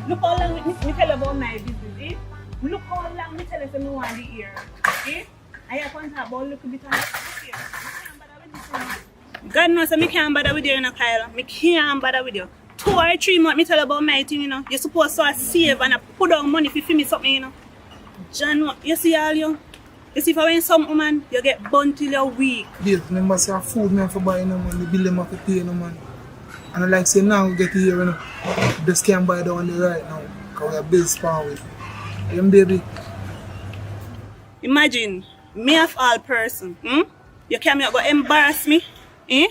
Look how long me tell about my business, eh? Look how long me tell you say me want the ear, eh? I can't talk about little bit of here. God knows me can't bother with you, you know, Kyle. Me can't bother with you. 2 or 3 months me tell about my thing, you know. You're supposed to save and put down money if you me something, you know. John, you see all you? You see if I win some woman, you get burnt till you're weak. Babe, remember say food me have to buy, no man. The bill them have to pay, no man. And I like say now get here, you know. Just can't buy the one right now. Because we have bills power with. Baby. Imagine, me of all person, you came here go embarrass me, eh?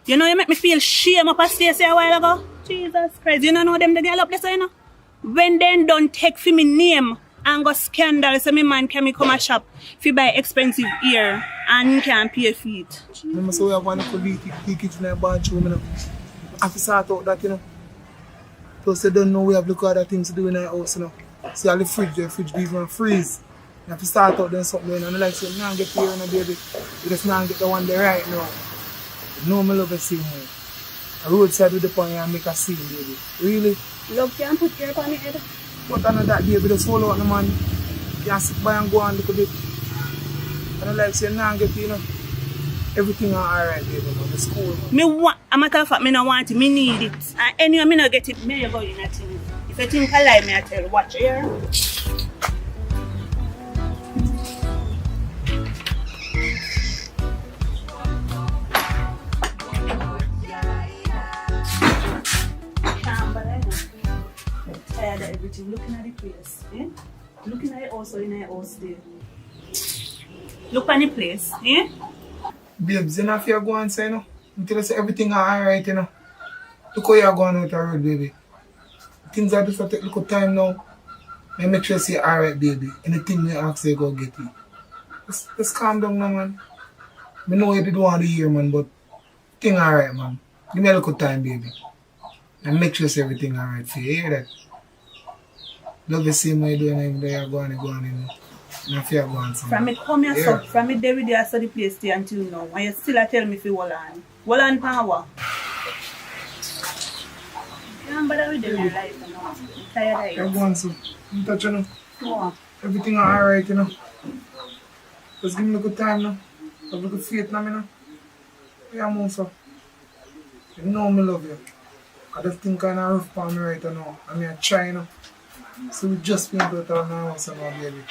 You know you make me feel shame up a stage a while ago. Jesus Christ, you know them the girl up there, so you know. When they don't take for me name and go scandal, so me man can come a shop fi buy expensive ear and can't pay for it. Remember so we have one little leakage in the bathroom, you know. I have to sort out that, you know. Plus they don't know we have look other things to do in our house, you know. See all the fridge be even freeze. You have to start out doing something, and I like say, now get here, you know, baby. You just now get the one there right now. You know me love the same way. A roadside with the point and make a scene, baby. Really? Love can't put ear on my head. But I know that baby, just hold out the man. You can sit by and go on a little bit. And I like say, now get here, you know. Everything alright, baby, man. The school, man. Me want, a matter of fact, me no want it, me need it. And anyway, me no get it, me you go in a thing. If you think I lie, me I tell, watch here. Tired of everything, looking at the place, eh? Looking at it also in the house there. Look at the place, eh? Babes, you know if you go and say, you know, until you say everything alright, you know. Look how you're going out the road, baby. Things are just take a little time now. I make sure you say alright, baby. Anything you ask, you go get it. Just calm down now, man. I know you didn't want to hear, man, but thing alright, man. Give me a little time, baby. And make sure you say everything alright for you. You hear that? Love the same way you're doing, you're going, you know. And if you're going somewhere. From me come here, so, from me there with you, I saw the place there until now. And you still tell me if you hold on. Hold on power. You don't bother with them in your life, you know. I'm tired of You're it. going so. You touch, you know. No. Everything alright, you know. Just give me a good time, you know. Have a good faith now, you know. Yeah, move so. You know me love you. I just think kind of rough for me right now. I mean, I try, you know. So we just been out of now, so now, baby.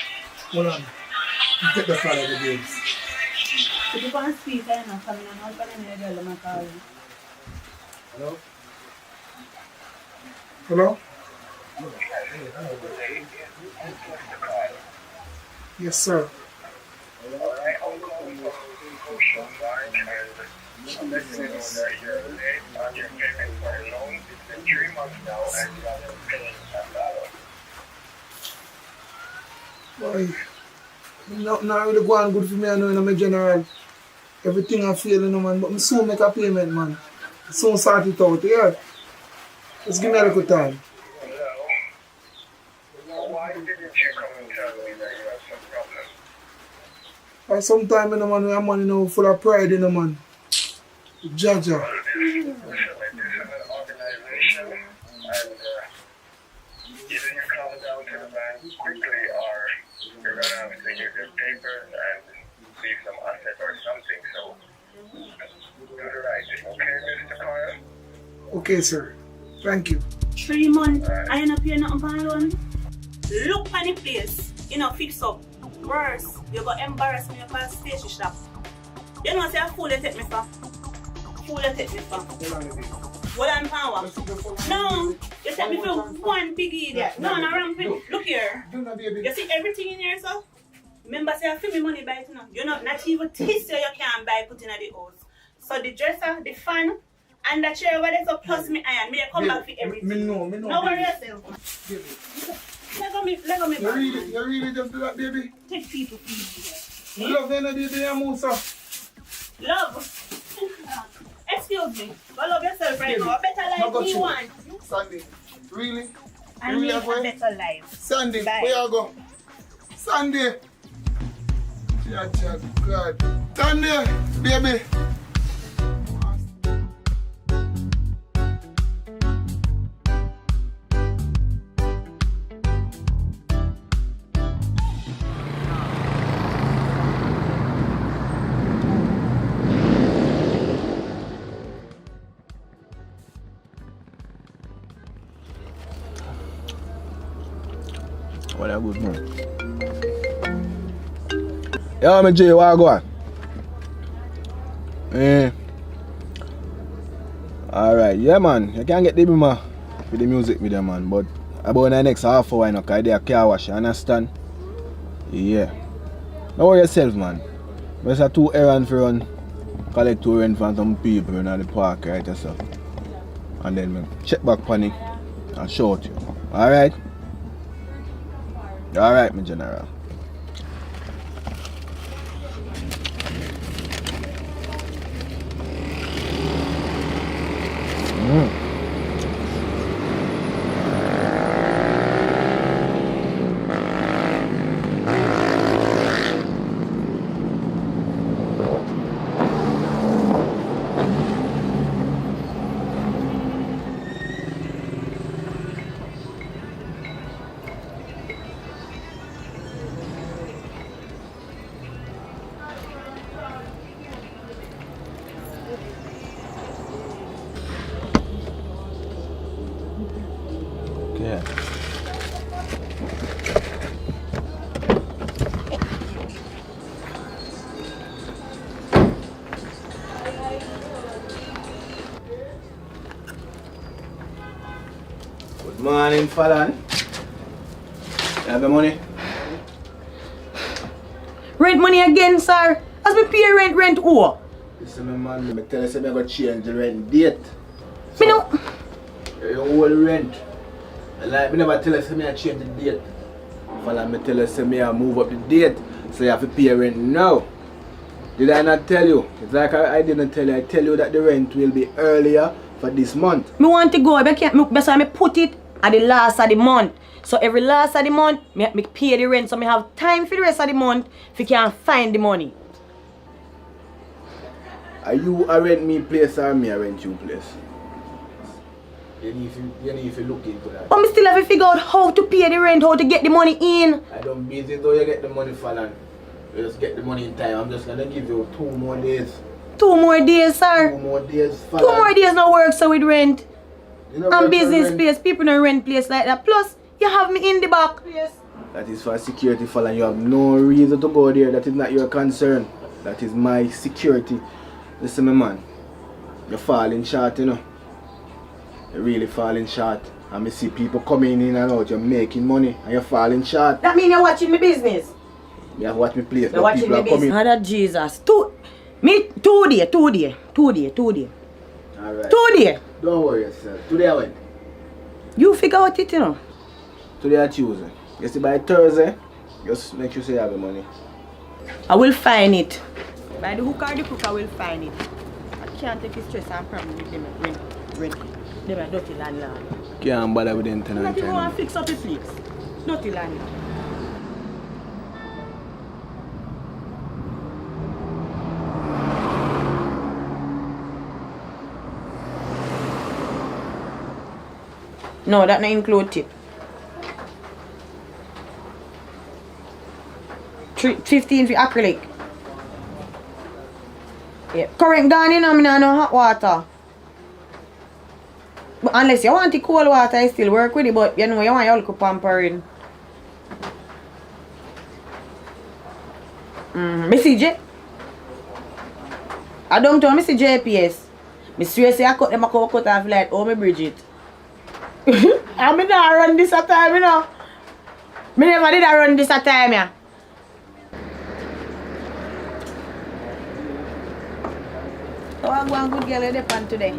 Hold on. You take the file of the babes. If you can't speak, I know, coming on husband and your girl, I'm call you. Hello? Hello? Yes, sir. Boy, not really going good for me, I know, in my general. Everything I feel, you know, man, but I soon make a payment, man. I soon sort it out, yeah? Just give me a little time. Why didn't you come and tell me that you have some problem? Or sometime, you know, man, we have money, you know, full of pride, you know, man. Jaja. This is an organization, and either you come down to the bank quickly, or you're going to have to use your papers and leave some asset or something. So, do the right thing, okay, Mr. Kyle? Okay, sir. Thank you. 3 months, I ain't not paying nothing for loan. Look at the place, you know, fix up. Worse, you go embarrass me up at station shop. You know, say a fool you take me for. Fool you take me for. Hold on, power. No, you take me for one big idiot. No, ramping. Look here. You see everything in here, so? Remember, say I feel me money buy it now. You know, not even this year you can't buy put in the house. So the dresser, the fan, and the chair over there, so plus me iron. Me come back for everything. Me know. No worry yourself. Let go me back. You really just do that, baby? Take people easy. You love you, baby, and Musa. Love. Excuse me. Go love yourself right now. A better life you want. Sandy, really? And live a better life. Sandy, Bye. where you go? Sandy! Yeah, God. Sandy, baby. What a good man. Yo, me Jay, what go on? Alright, yeah man, you can get the bima with the music with them man, but about the next half hour, you know, because they are car wash, you understand? Yeah. Don't worry yourself man. There's a 2 errands for run, collect 2 rent from some people in the park, right? So. And then man, check back on it and show it you. Alright? Alright, my general. Yeah. Good morning, Fallon. You have the money? Rent money again, sir. As me pay rent who? Listen, my man, I tell you, I'm going to change the rent date. Me no. Your whole rent. Like, me never tell you, I change the date. Fallon, me tell you, I move up the date. So you have to pay rent now. Did I not tell you? It's like I didn't tell you. I tell you that the rent will be earlier for this month. Me want to go, but I put it at the last of the month. So every last of the month, me pay the rent. So me have time for the rest of the month if you can find the money. Are you a rent me place or me a rent you place? You need to look into that. But me still have to figure out how to pay the rent, how to get the money in. I don't busy though you get the money, Fallon. You just get the money in time. I'm just gonna give you 2 more days. 2 more days, sir. 2 more days, Fallon. 2 more days no work so with rent. You know And business place, people don't rent place like that. Plus, you have me in the back. Yes. That is for security, Fallon. You have no reason to go there. That is not your concern. That is my security. Listen, my man. You're falling short, you know. You're really falling short. And I see people coming in and out. You're making money and you're falling short. That means you're watching me business. You have to watch me place. You're watching me business. Mother Jesus. 2 days. Alright. 2 days. Don't worry yourself. Today I went. You figure out it, you know. Today I Tuesday. You see by Thursday, just make sure you have the money. I will find it. By the hook or the crook, I will find it. I can't take the stress and problem with them rent. Them are dirty landlord. Can't bother with them tenant. Not even want to fix up the place. Dirty landlord. No, that not include tip. 15 for acrylic. Yeah. Current gone in, I mean, no hot water. But unless you want the cold water, I still work with it, but you know, you want your little pampering. Missy J. I don't tell Missy JPS. I swear say I cut them a cut off like, oh, me Bridget. I mean, I run this a time, you know. Me never did I run this a time, yeah. So I go and good girl in the pan today.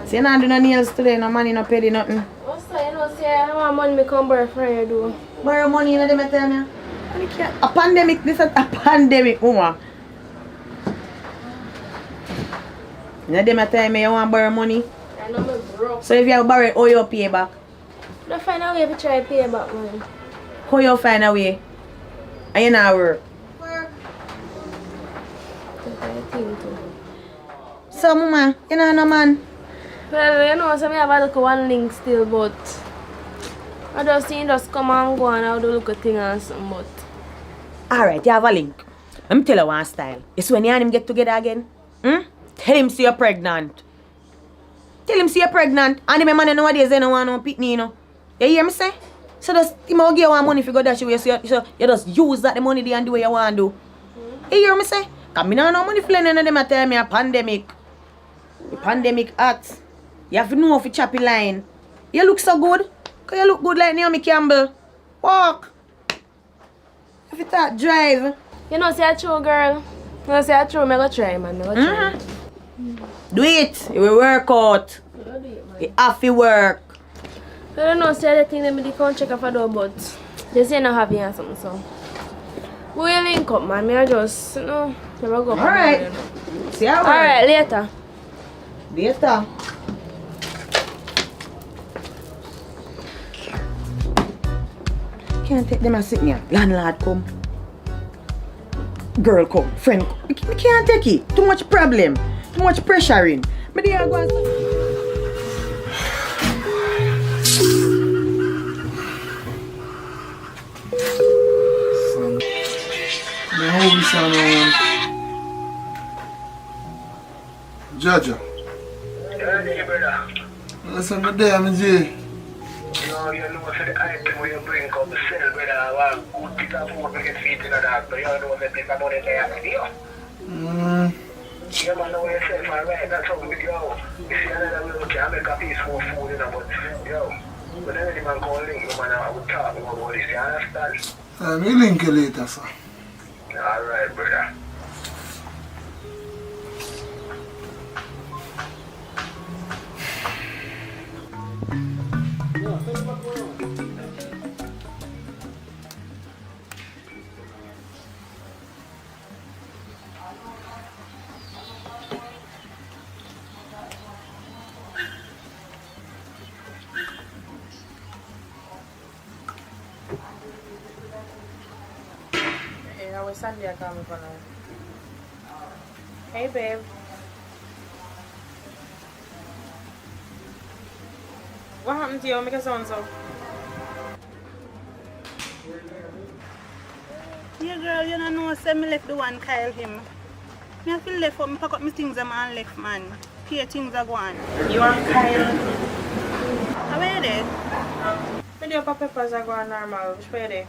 So you not do no nails today, no money, no pay nothing. What's that? You know, say I want money, me come borrow from you, do. Borrow money, you know, them tell me. A pandemic, this is a pandemic, woman. You know, them tell me you want to borrow money. I know me broke. So if you borrow it, how you pay back? I find a way to try to pay back money. How you find a way? And you not work. So, mama, you know no man? Well, you know, so I have a look at one link still, but I just see just come and go and I'll do look at thing and something, but... Alright, you have a link. Let me tell you one style. It's when you and him get together again. Tell him say you're pregnant. Tell him say you're pregnant. And the man nowadays they don't want no pitney, you know. You hear me say? So just him will give you one money if you go dash away. So you just use that the money there and do what you want to do. You hear me say? Cause me not no money for none of them. I tell me a pandemic. The pandemic act. You have to know if you choppy line. You look so good. Cause you look good like Naomi Campbell. Walk. If you start drive. You know, say I true, girl. You know, say I true, me go try, man. Me go try. Do it. It will work out. You have to work. I don't know, say the thing that me the country check off a door, but they say not having or something, so. We will link up, man. Me I just, you know, never go. Alright. See how Alright, later. Later. Can't take them and sit here. Landlord come. Girl come. Friend come. We can't take it. Too much problem. Too much pressuring. Me there go and My home son, Jaja. Yeah, brother. Listen, me there, me J. You know, for the item where you bring come to sell, brother, I want good piece of food to get feet in that, but you know, the people money there for you. You man know yourself, alright, that's how we go. You see another way, okay, I make a piece for food, you know, but, yo, whenever the man call link, you man, I would talk about this, you understand? Me link you later, sir. Alright, brother. Sunday I come for now. Hey babe. What happened to you? Make a sound so. Yeah, girl, you don't know, say me left the one Kyle him. Me have to left for me pack up my things and left, man. Here things are going. You and Kyle. How are you there? Me do peppers are going normal. Which way they?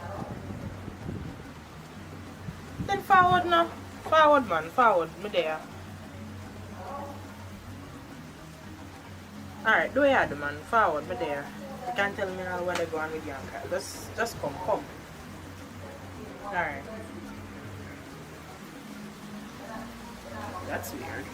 Then forward now. Forward man, forward. Me there. Alright, do what you do man. Forward, me there. You can't tell me now when they go on with you and Kyle. Just come. Alright. That's weird.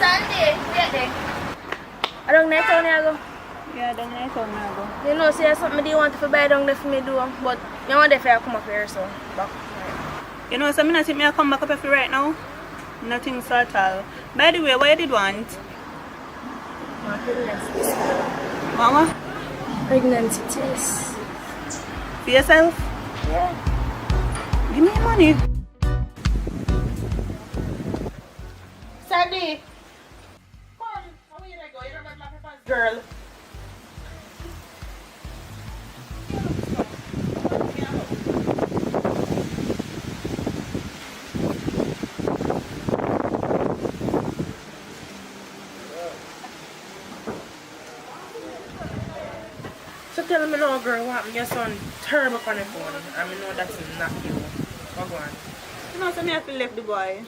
Sunday, wait there. I don't know how to go. Yeah, don't know how to go. You know, say something you want to buy down there for me do, but you want to come up here, so back. You know, so I think I come back up here right now. Nothing so at all. By the way, what you did want? Mama? Pregnancy test. For yourself? Yeah. Give me your money. Sandy! Come on, how are you go? You don't like my girl. So tell me now, girl, what happened? Your son terrible on the phone. I mean, know that's not you. What go on? You know, so I have to leave the boy.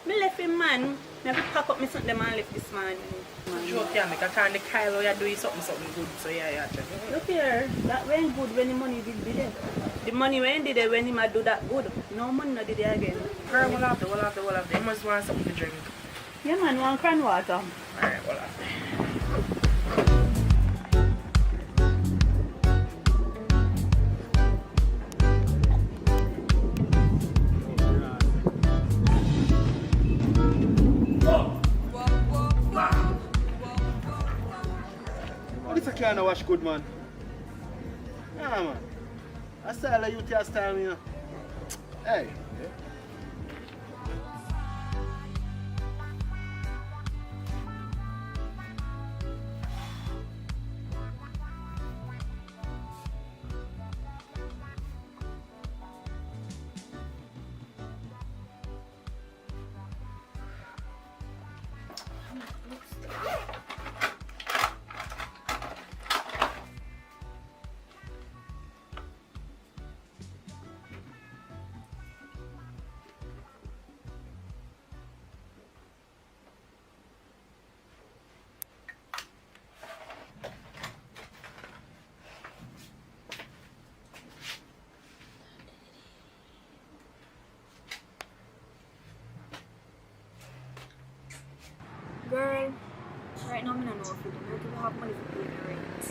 I left him, man. I have to pack up my something and left this man. Joke, yeah, make a kind of Kylo, you're doing something good, so yeah, check. Look here, that went good when the money did there. The money when did it when he might do that good. No money no did it again. Girl, we'll have to. You must want something to drink. Yeah man, one can water. Alright, we'll have to. This a kind of wash good, man. Yeah, man. I style like you take style, you know. Hey. money for paying the rent.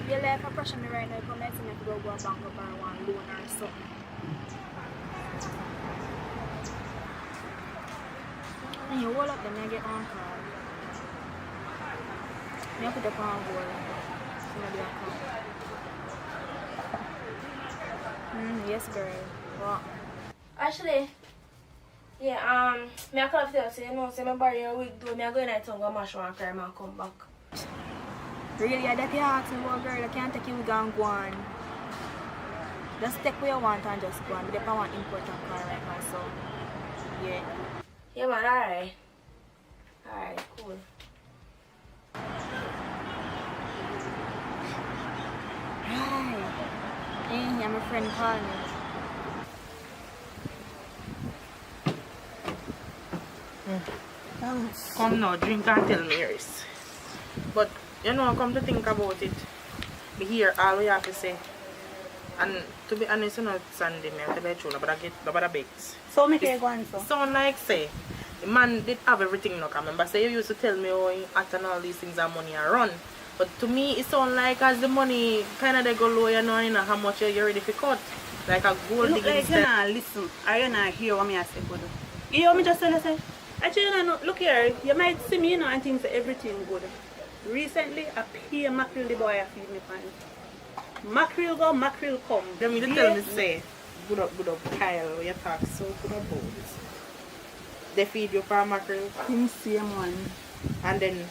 Your life a pressure me right now, come next time I have to go a bank or borrow one loan or something. And you hold up them and get on call. You put up on board. Somebody will come. Yes, girl. What? Actually, yeah, me I call you, so you know, say me borrow your wig, do me I go in and go mash one crime and come back. Really, I don't ask me what girl, I can't take you wig and go on. Just take what you want and just go on. But if I want important car right now, so yeah. Yeah man, alright. Alright, cool. Right. Hey, yeah, my friend called me. Thanks. Come now, drink and tell me yours. But you know, come to think about it, be here all we have to say. And to be honest, you know, Sunday, I have to be true, nobody begs. So make you go on so. Sound like say, the man did have everything, you know, remember say you used to tell me how at and all these things are money are run. But to me, it sound like as the money kind of they go low, you know how much you're ready to cut. Like a gold digging like step. you not listen, or you not hear what me I say, good. You hear me just tell you say? Actually, you know, look here, you might see me, you know, and think that everything good. Recently, I pay mackerel the boy I feed me pan. Mackerel go, mackerel come. Them you tell me say, good up, Kyle, you talk so good about. They feed you for mackerel. Him same one. And then,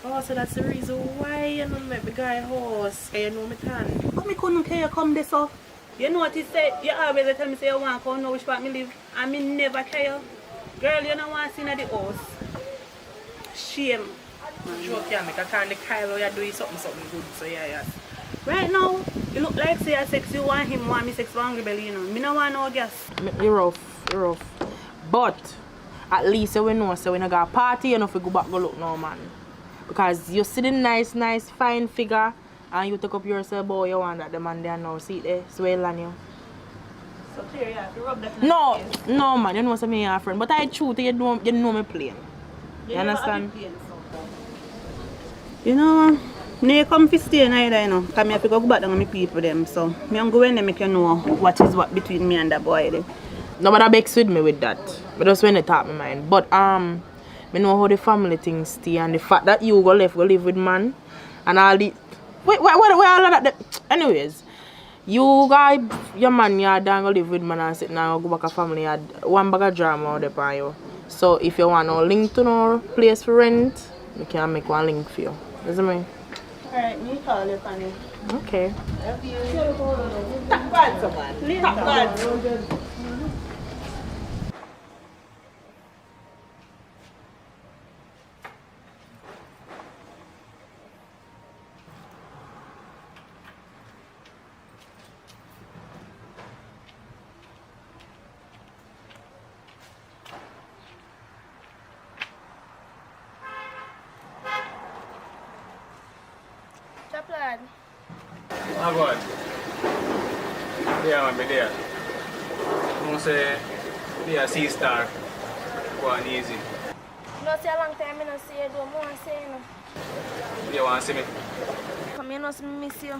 oh, so that's the reason why you know make the guy horse, you know me tan. Come, me couldn't care you come this up. You know what he said? You always tell me say you want to come know which part me live. And me never care. Girl, you don't want to see in the house. Shame. Joke yeah, make a kind of Kyle you're doing something good, so yeah. Right now, you look like say you sex, you want him, want me sex, want rebel, you know. Me no want no gas. You're rough. But at least you know, so when you got a party, you know if you go back go look no man. Because you see the nice, fine figure and you take up yourself, boy, you want that the man there now, see it there, swell on you. So clear, yeah, you rub that No man, you know what I mean, friend. But I truth, you know me plain. You understand? You know, me come to stay neither, you know, because I have to go back down with my people them. So me am going to make you know what is what between me and that boy there. Nobody begs with me with that. But just when it taught my mind. But me know how the family things stay and the fact that you go live with man and all the wait all of that. Anyways, you guys your man you don't go live with man and sit now go back a family you one bag of drama out there for you. So if you want no link to no place for rent, we can make one link for you. Does it mean? Alright, me call you, Fanny. Okay. Tap bad, someone. Tap bad. Chaplain. Oh God. Yeah, man, there. I'm say, yeah, C-star. Go on easy. No see a long time I don't see you, don't want to say you know. You want to see me? Come here, no see me miss you. I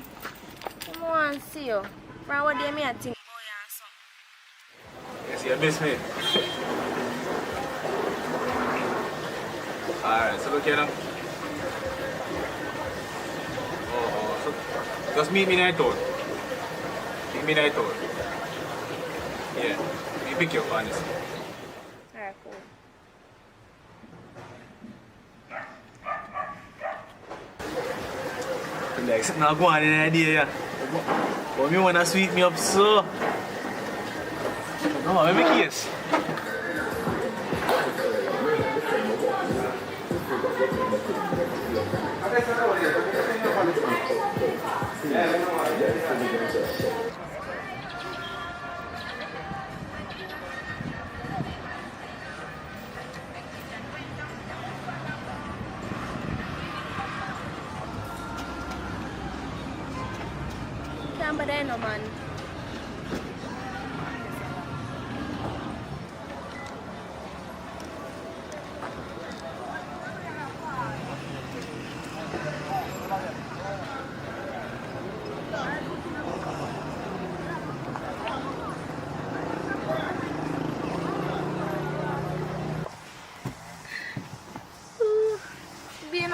want to see you. From what day me I think boy and so. Yes, you miss me. Alright, so look here now. So just meet me in that town. Meet me in that town. Yeah, you pick you up, honestly. Alright, cool. Like, now go on in the idea, yeah. But me wanna sweep me up so. No, let me kiss. Can't bother no man.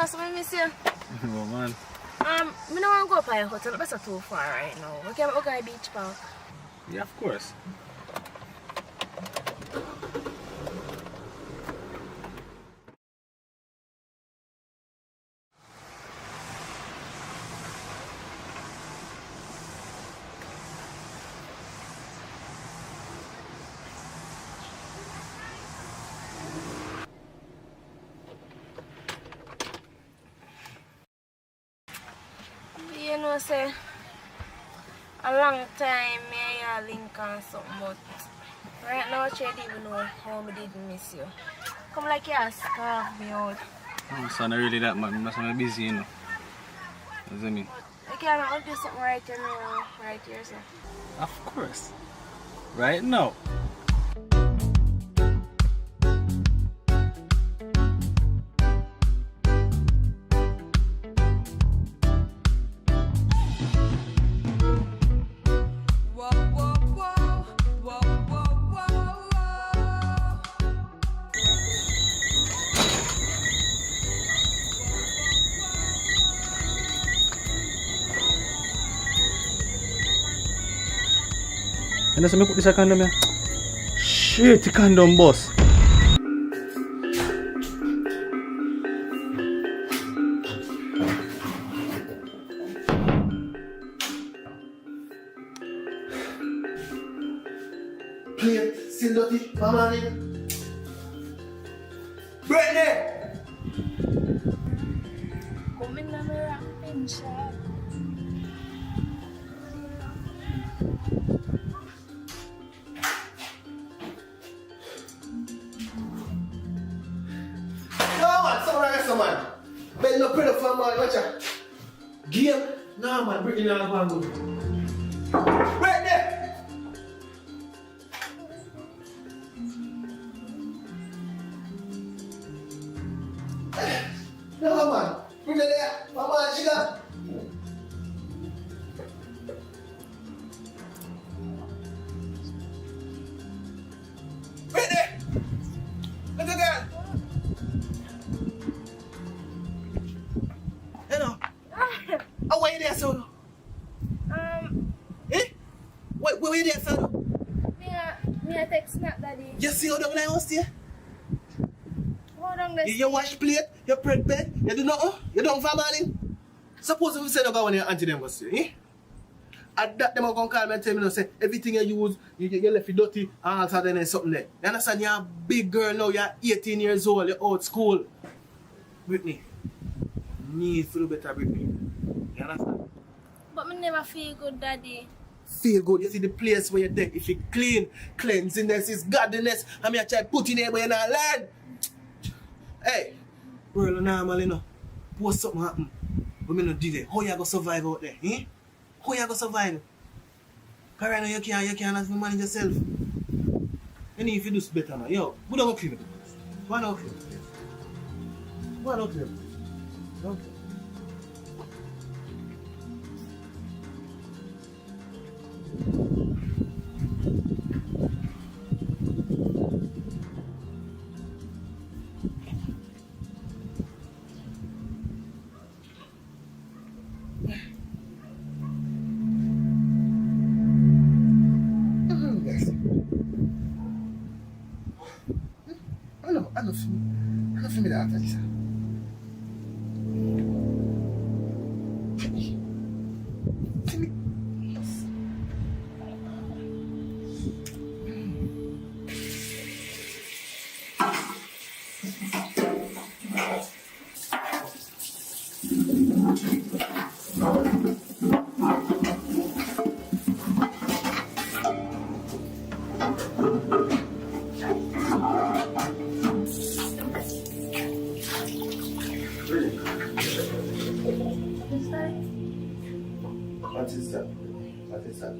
know, so I miss you. Oh, man. I don't want to go up by a hotel, that's not too far right now. We can go to the beach park. Yeah, of course. You know, say, a long time me and you link on something, but right now I don't even know how I did miss you. Come like you scarf me out. Oh, so not really that, man. I'm busy, you know. What does that mean? I can't do something right here now, right here, so. Of course. Right now. And that's me put this condom here. Shit, the condom boss. Plate, still dirty, mama in. BRITNEY! Come in the wrapping shop. No man, someone man. Men no pray for man, watch out. Game? No man, BRITNEY not going good. BRITNEY! No man, BRITNEY there. Mama, she got. BRITNEY! Little girl! Hello. Oh, where you there, son? Eh? Where you there, son? Me a text snap daddy. You see how down there house there? Hold on this. You wash plate, you prep bed, you do nothing, you don't for morning. Suppose we say about when your auntie them go see, eh? At that them are gonna call me and tell me no say everything you use, you left it dirty and all that and something there. You understand? You're a big girl now, you're 18 years old, you're out school. BRITNEY, need feel better, BRITNEY. You understand? But me never feel good, daddy. Feel good, you see the place where you're there. If you clean, cleanliness is godliness. I mean I try put in there where you not learn. Hey, world normal, you know. Post something happen. But me not do that. How you gonna survive out there? Eh? How you gonna survive? Because right now you can't have to manage yourself. And if you do better man, yo, go down and clean it. Go down and clean it. Go down and clean it. Okay. I don't feel me that after this. What is that? What is that?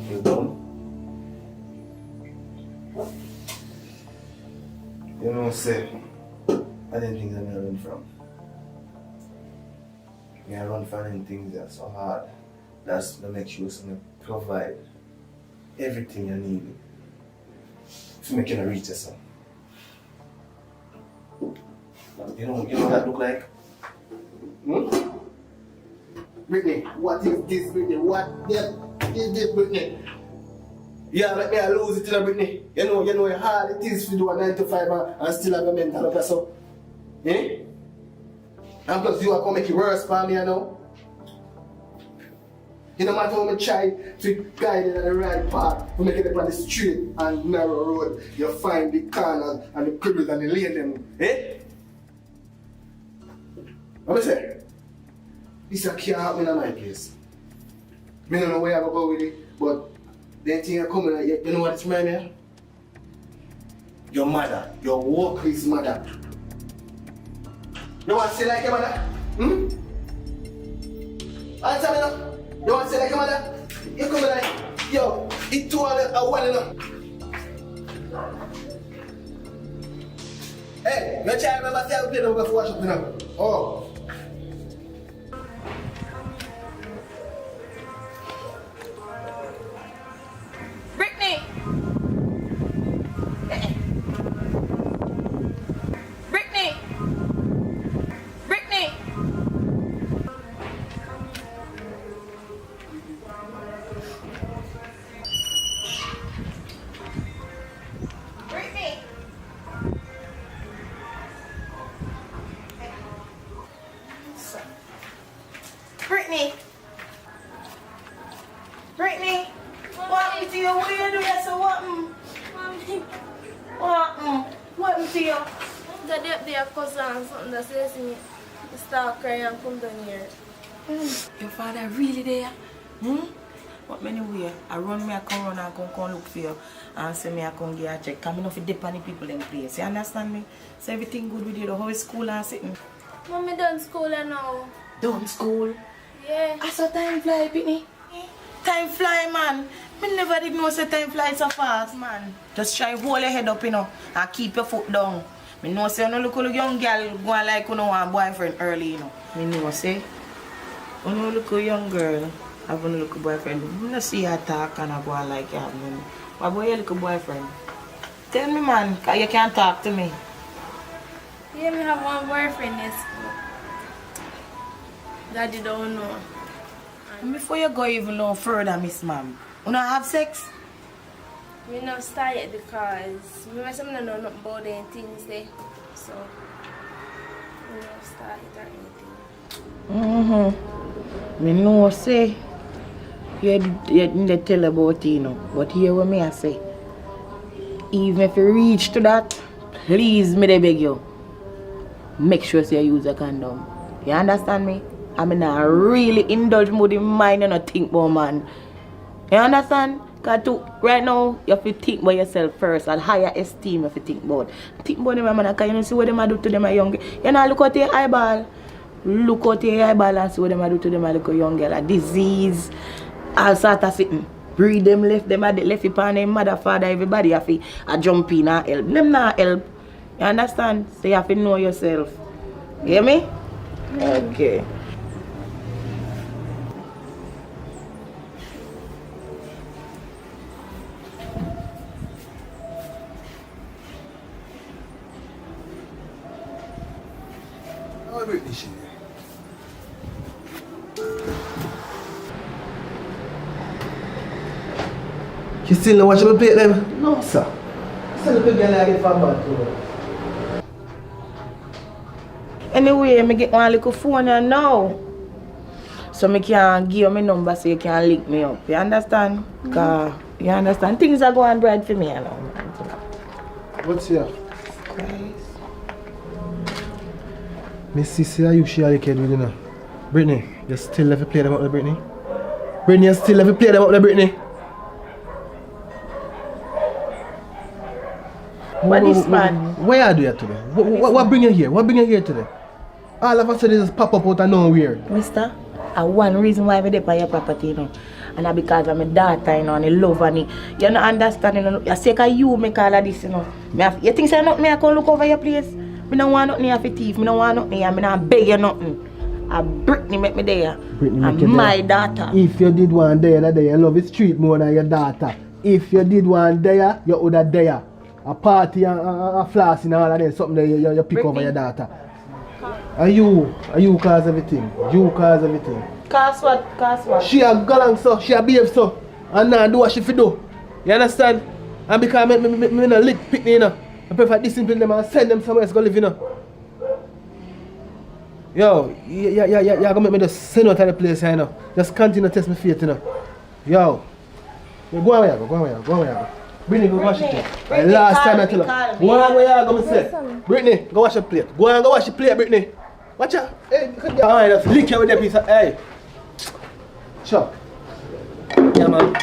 You done? You know, say, I didn't think that I run from. I run from things that's so hard. That's to make sure something provide. everything you need to make you reach yourself. You know what that look like? Brittney, what is this, Brittney? What is this, Brittney? Yeah, let me lose it, Brittney. You know how hard it is to do a 9 to 5 and still have a mental up so. Eh? And plus you are going to make it worse for me, you know? You no matter how much try to guide it on the right path, to make it up on the straight and narrow road, you find the corners and the cribbles and the lane them. Eh? What I say? This can't happen in my place. I don't know where I go with it, but the thing are coming, you know what it's my name? Your mother, your workplace mother. You want to say like your mother? Answer me now. You want to say like your mother? You come like, yo, it's 2 and 1 enough. Hey, you try to remember to play them before wash up now. Oh. Brittney! Brittney! Brittney! Brittney! Brittney! Brittney! What to you? What are you doing? So what? What to you? The day up there, cousin, something that says to me, start crying and come down here. Your father really there? But anyway, I run me, I come run and come look for you and say me I come get a check. Because I don't fit depend on people in place. You understand me? So everything good with you, the whole school and sitting. Mommy done school now. Done school? Yeah. I saw time fly, Pitney. Time fly, man. Me never did know say time fly so fast, man. Just try hold your head up, you know, and keep your foot down. Me know say you no look a young girl going like you know want boyfriend early, you know. Me know say you no look a young girl have a look a boyfriend. Me no see her talk and I go on like you have me. Why boy you look a boyfriend? Tell me, man, cause you can't talk to me. Yeah, me have one boyfriend in school. Daddy don't know. And before you go even no further, Miss Ma'am, you not have sex? We not start yet because me myself don't know nothing about them things there. So we not start it or anything. Me know say you didn't tell about it, you know. But hear what me I say. Even if you reach to that, please me they beg you. Make sure say you use a condom. You understand me? I mean I really indulge more in mind and not think about man. You understand? Because right now, you have to think about yourself first and higher esteem you have to think about. Think about them, man, because you don't see what they do to them young. You know, look at your eyeball. Look at your eyeball and see what they do to them little young girl. A disease, all sort of sitting. Breed them, left it upon them mother, father, everybody have to jump in and help. Them not help. You understand? So you have to know yourself. You hear me? Okay. You still not watching me play them? No, sir. Still a girl I get from back to. Anyway, I get one little phone now. So I can give you my number so you can link me up. You understand? Cause you understand? Things are going bright for me, you know. What's here? Miss Sissy, are you share the kid with you now? Brittney, you still never play them up there, Brittney? Brittney, you still never play them up there, Brittney? But this man... Why are you here today? What bring you here? What bring you here today? All of a sudden just pop up out of nowhere. Mister, one reason why I'm there for your property, you know. And that's because I'm a daughter, you know, and I love and you don't understand, you know. You say that you make all of this, you know. You think so not me I can look over your place? I don't want nothing for thief. I don't want nothing. I don't beg you nothing. Brittney make me there. Brittney and my daughter. If you did one day, that day you love the street more than your daughter. if you did one there, you would have there. A party and a floss and all of that, something that you pick over your daughter. Are you cause everything? You cause everything. Cause what? Cause what? She a galang so, she a behave so, and now do what she fi do. You understand? And because me no lick pick me, you know, I prefer discipline them and send them somewhere else go live, you know. Yo, you're gonna make me just send out of the place, you know. Just continue to test my faith, you know. Yo, go on where you go. BRITNEY, go wash your plate. BRITNEY, Last time I call me, tell her. Go on where you go, me say. BRITNEY, go wash your plate. Go wash your plate, BRITNEY. Watch out. Hey, alright, just lick you with that piece of, hey. Sure. Yeah, man.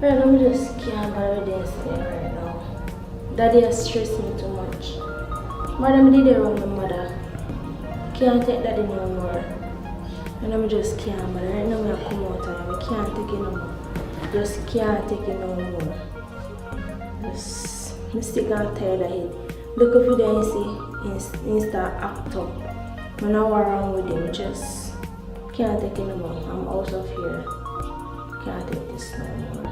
Right, I'm just can't bear this thing right now. Daddy has stressed me too much. Madam did it wrong, my mother. Can't take daddy no more. And I'm just can't bear it. Right now I come out and I can't take it no more. Just can't take it no more. Just I'm sick and tired of it. Look if you don't see Insta act up. I'm not around with him, just can't take it no more. I'm out of here. Can't take this no more.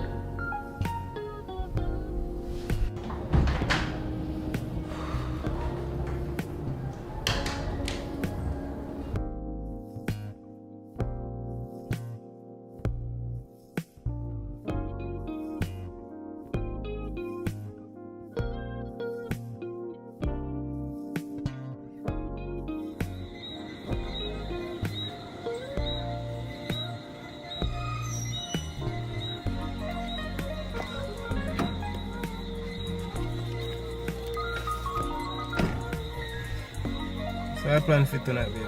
My plan for tonight, baby.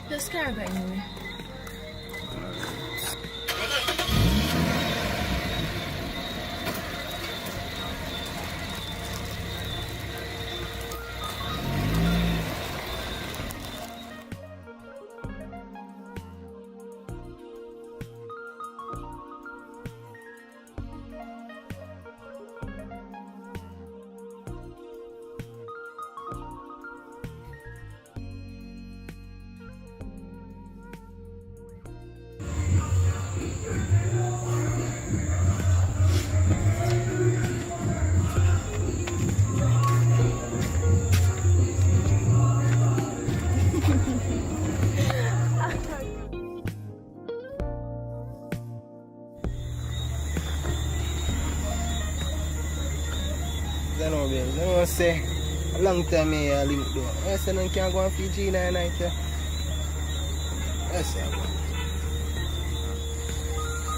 Just carry back me. I know, baby. I know say a long time I link though. I said I can't go on Fiji night. Yes, sir.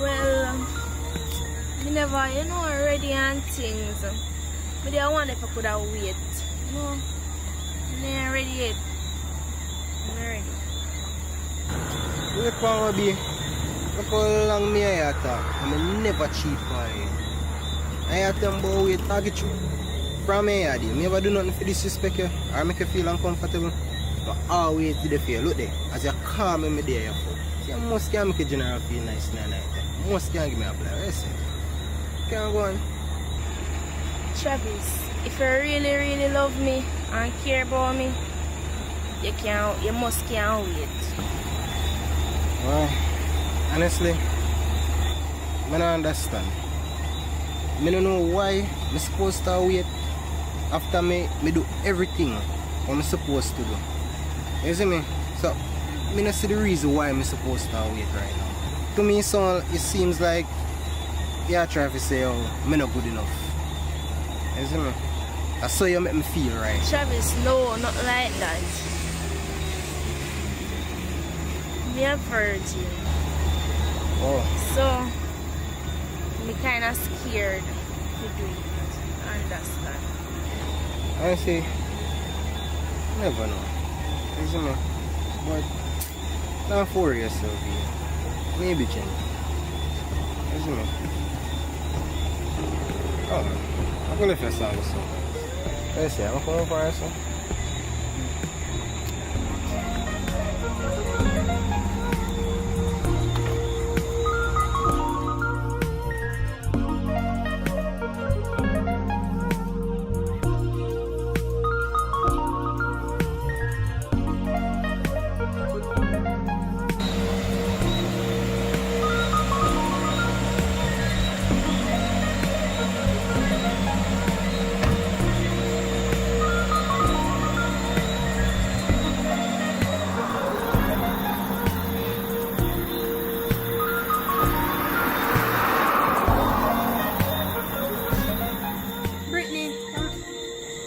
Well, me never, ready and things. But I wonder if I could have wait. No, I'm not ready yet. I'm not ready. Wait for me, baby. Look how long me I talk. I'm never cheat for you. I have to wait, target you. From me, I never do nothing for disrespect you or make you feel uncomfortable. But always do the fear. Look there, as you call me there, you fool. You must can make a general feel nice in the night. You must can give me a blow. Listen. Can't go on. Travis, if you really love me and care about me, you must can't wait. Well, honestly, I don't understand. I don't know why I'm supposed to wait after me do everything what I'm supposed to do. You see me? So, I don't see the reason why I'm supposed to wait right now. To me, so it seems like you're trying to say, oh, I'm not good enough. You see me? That's how you make me feel, right? Travis, no, not like that. Me a virgin. Oh. So, I'm kind of scared to do it. Understand? I see. Never know. You see me? But don't worry yourself here. Maybe change. You see me? Oh, I'm gonna feel sorry so. Let's see, I'm coming for you, son. Brittany,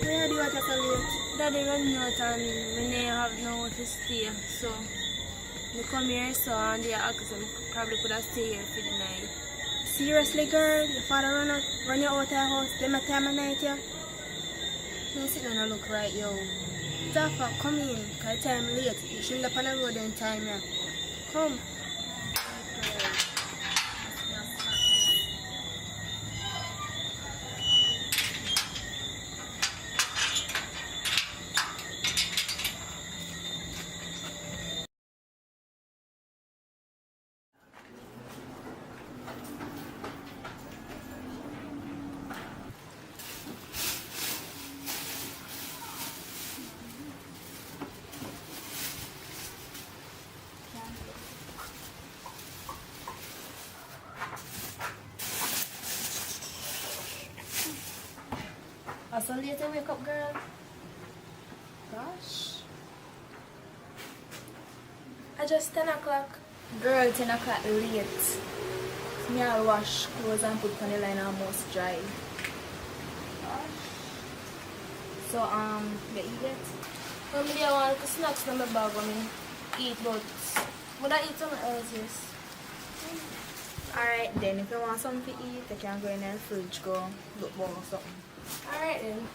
where do you want to leave? Daddy running out and we have nowhere to stay. So, we come here so and they ask them probably could have stayed here for the night. Seriously, girl? Your father run you out of the house, them a time of night, yeah? You sit down and look right, yo. Zaffa, come in, because time late. You shouldn't have on the road in time, yeah. Come. I saw you to wake up, girl. Gosh. I just 10 o'clock. Girl, 10 o'clock late. Me I'll wash clothes and put on the line almost dry. Gosh. So, you eat it? Maybe I want snacks in my bag when I eat, but would I eat something else, yes? Alright then, if you want something to eat, you can go in the fridge, go look more or something. Alright then.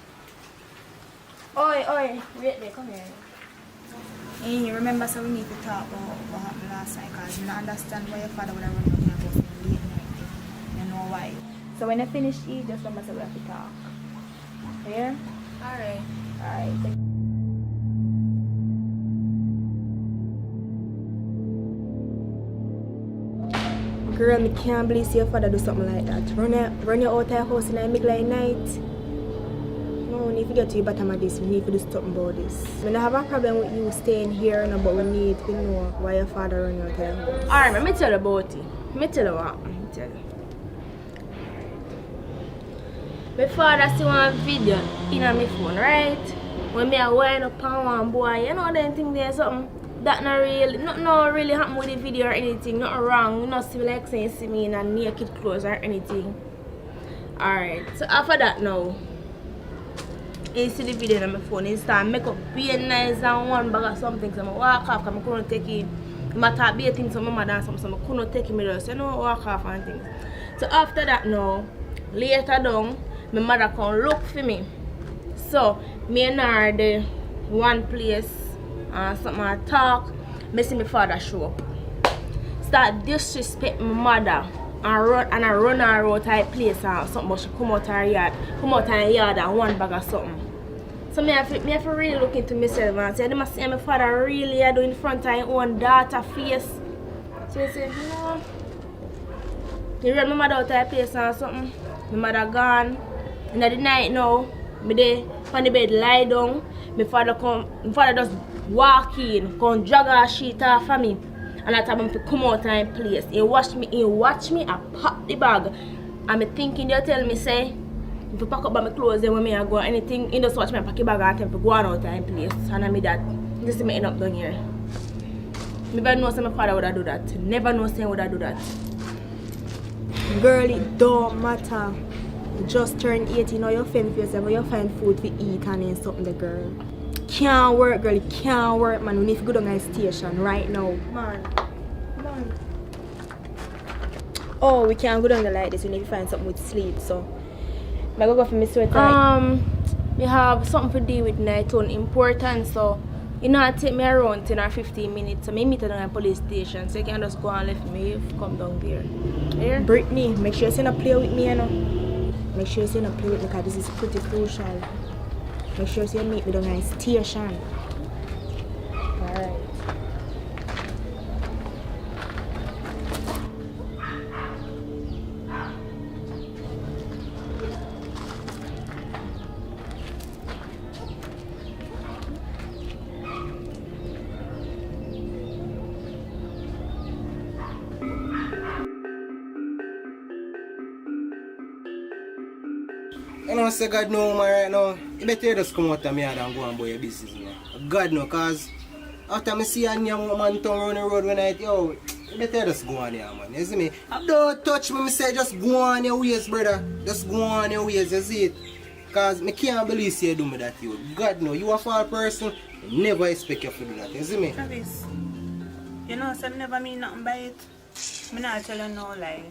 Oi, wait there, come here. Hey, remember, so we need to talk about what happened last night, because you don't understand why your father would have run out of your house late night. You know why. So when you finish eat, just remember so we have to talk. Yeah? Alright. Alright. Girl, I can't believe your father do something like that. Run you out of your house in the middle of the night. No, we need to get to the bottom of this. We need to do something about this. We don't have a problem with you staying here, no, but we need to know why your father run you out of your house. Alright, let me tell you about it. Let me tell you what. Let me tell you. My father see one video in my phone, right? When me a wind up on one boy, you know them thing there something that not really happen with the video or anything, nothing wrong. You know, see like saying see me in a naked clothes or anything. Alright, so after that now, you see the video on my phone, he start make up be nice and one bag of something, so I walk off because I couldn't take it. I thought be a thing so my mother and something, so I couldn't take it, just, you know, walk off and things. So after that now, later down, my mother come look for me. So me and her the one place and something I talk, me see my father show up. Start disrespect my mother and I run her out of place and something, but she come out her yard and one bag of something. So me have to really look into myself and say, I see my father really do in front of his own daughter face. So I said, no. He run my mother out of place and something. My mother gone. And at the night now, me there on the bed lie down. My father just walk in, come drag her sheet off of me. And I tell him to come out and place. He watch me, I pop the bag. And me thinking they tell me say, if you pack up my clothes then when I go anything, he just watch me pack the bag and tell me to go out and place. And I mean that this is me end up down here. Never know say my father would have do that. Never know say he would have do that. Girl, it don't matter. You just turn 18 now, you fend for yourself, you find food to eat and then something the girl. Can't work, girl, it can't work, man. We need to go down to the station right now. Man. Oh, we can't go down there like this, we need to find something with sleep, so I go for my sweater. We have something to do with night on important, so you know it take me around 10 or 15 minutes, so I meet at the police station, so you can just go and let me come down there. Here? Brittany, make sure you don't play with me, you know. Make sure you don't play with me because this is pretty crucial. Make sure you meet me down at the station. Alright. You know, say God know, man, right now. You better just come out of me and go and buy your business, man. God know, cause after I see a young man turn around the road when I yo, you better just go on here, man. You see me? Don't touch me, say just go on your ways, brother. Just go on your ways, you see it? Cause I can't believe you do me that, you. God know, you a foul person, never expect you to do that, you see me? Travis, you know, so I never mean nothing by it. I not tell you no lie.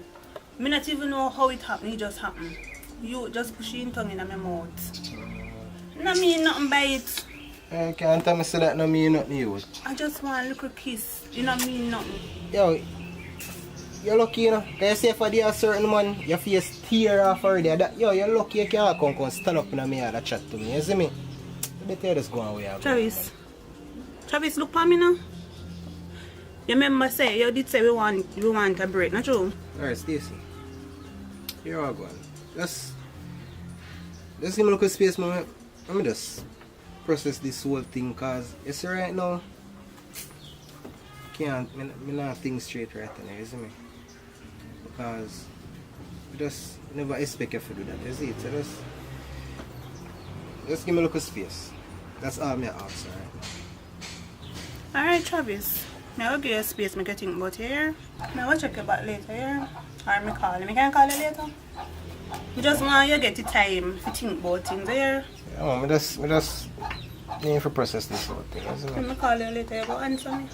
I not even know how it happened, it just happened. You just push your tongue in my mouth. No mean nothing by it. You can't tell me say that no mean nothing, you. I just want a little kiss. You don't mean nothing. Yo, you're lucky, you know. Can you say for a certain man, your face tear off already. That, yo, you're lucky you can't come stand up in me and chat to me, you see me? You better just go away. Travis, look for me now. You remember say, you did say we want a break, not true? Alright, Stacy. Here I go. Just give me a little space, man. Let me just process this whole thing, cause you see right now, I not think straight right now, you see me? Because I just never expect you to do that, you see it? So just give me a little space. That's all I ask, alright? Alright, Travis. I will give you space to think about here. I will check you back later here. Or I call you. I can call you later. I just want you to get the time to think about things here. Yeah, man, I just need to process this whole thing. Let me call you later, you go answer me.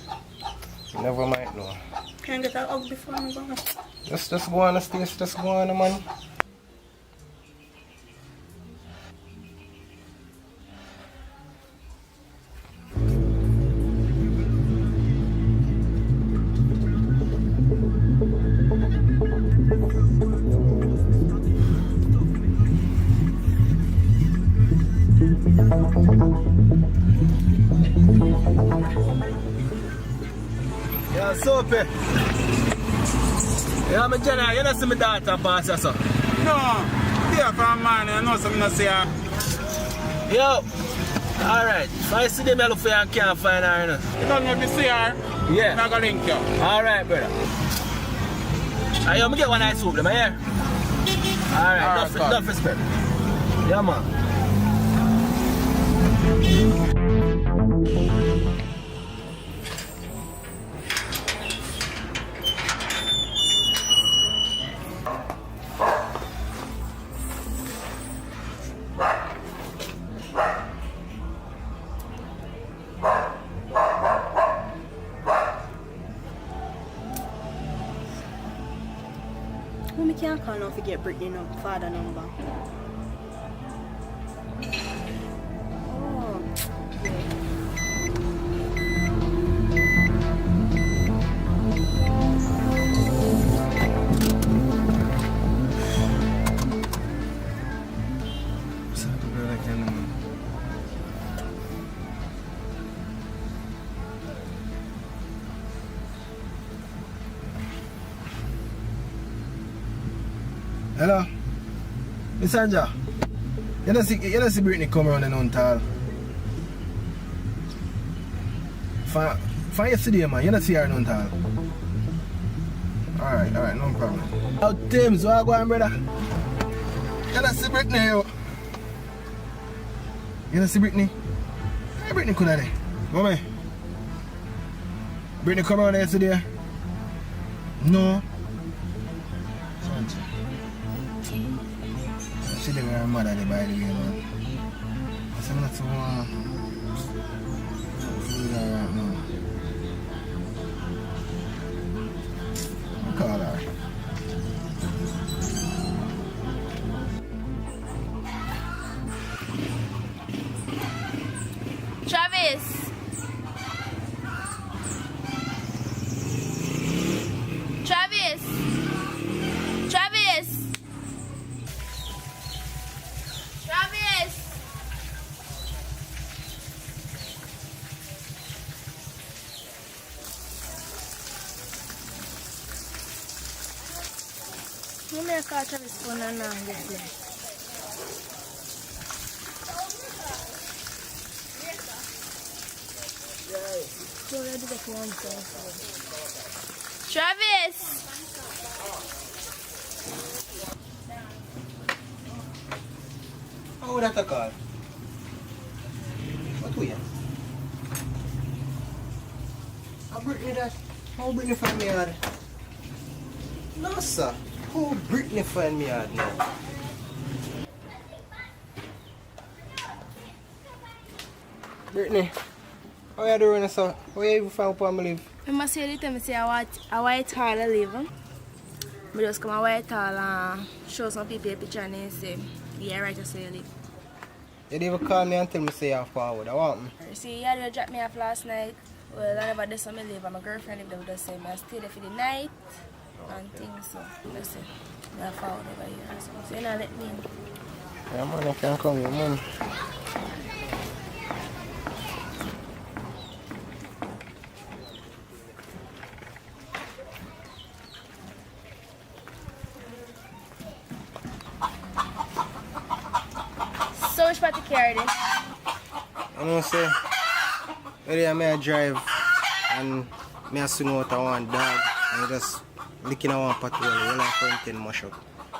You never might know. Can I get a hug before I go? Just go on the stage, just go on, man. Yeah, Soapy. Yeah, my Jenna, you don't see my daughter pass or so? No, dear from man, I know something to say. Yo, alright. If I see them, I look for you and can't find her, you know. You don't know if you see her? Yeah. I'm going to link you. Alright, brother. Alright, yo, me get one nice soup, them, here. Alright, enough respect. Yeah, man. Who me can't call now to get Brittany no father number? Oh, Hello? Miss Anja, you don't see Brittany come around and on tall. Find yesterday, man. You don't see her on tall. Alright, no problem. How Tim, so I go on, brother? You don't see Brittany, yo. You don't see Brittany? Hey, Brittany could have there. Mommy. Brittany come around yesterday? No. She didn't wear her mother by the way, man. So I'm not so food her right now. I'll call her. Travis! Travis! Travis! Travis! you may call Travis phone and now get there. So I do that one thing. Travis! How that a call? What we? How Brittany that? How Brittany find me hard? No sir. How Brittany find me hard now? Brittany, how you doing sir? How you even find up on me live? I must say the time I say a white hall I live. I just come a white hall and show some people a picture and they say, yeah, right, I say you live. You didn't even call me and tell me say you're forward. I want me. See, you had to drop me off last night. Well, I never did some live and my girlfriend lived there with the same. I stayed there for the night and things, so that's it. I'm forward over here. So you know, let me in. Yeah man, I can come here, man. So which part to carry this? You know say, earlier I drive and I swing out a one dog and just licking a one patrol, well I front end mash up.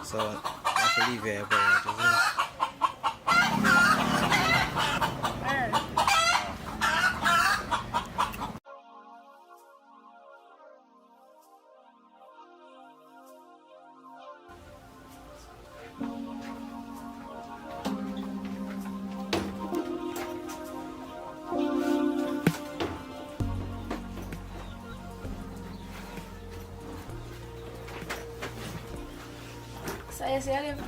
So I have to leave here, but just, you know. So you see you live?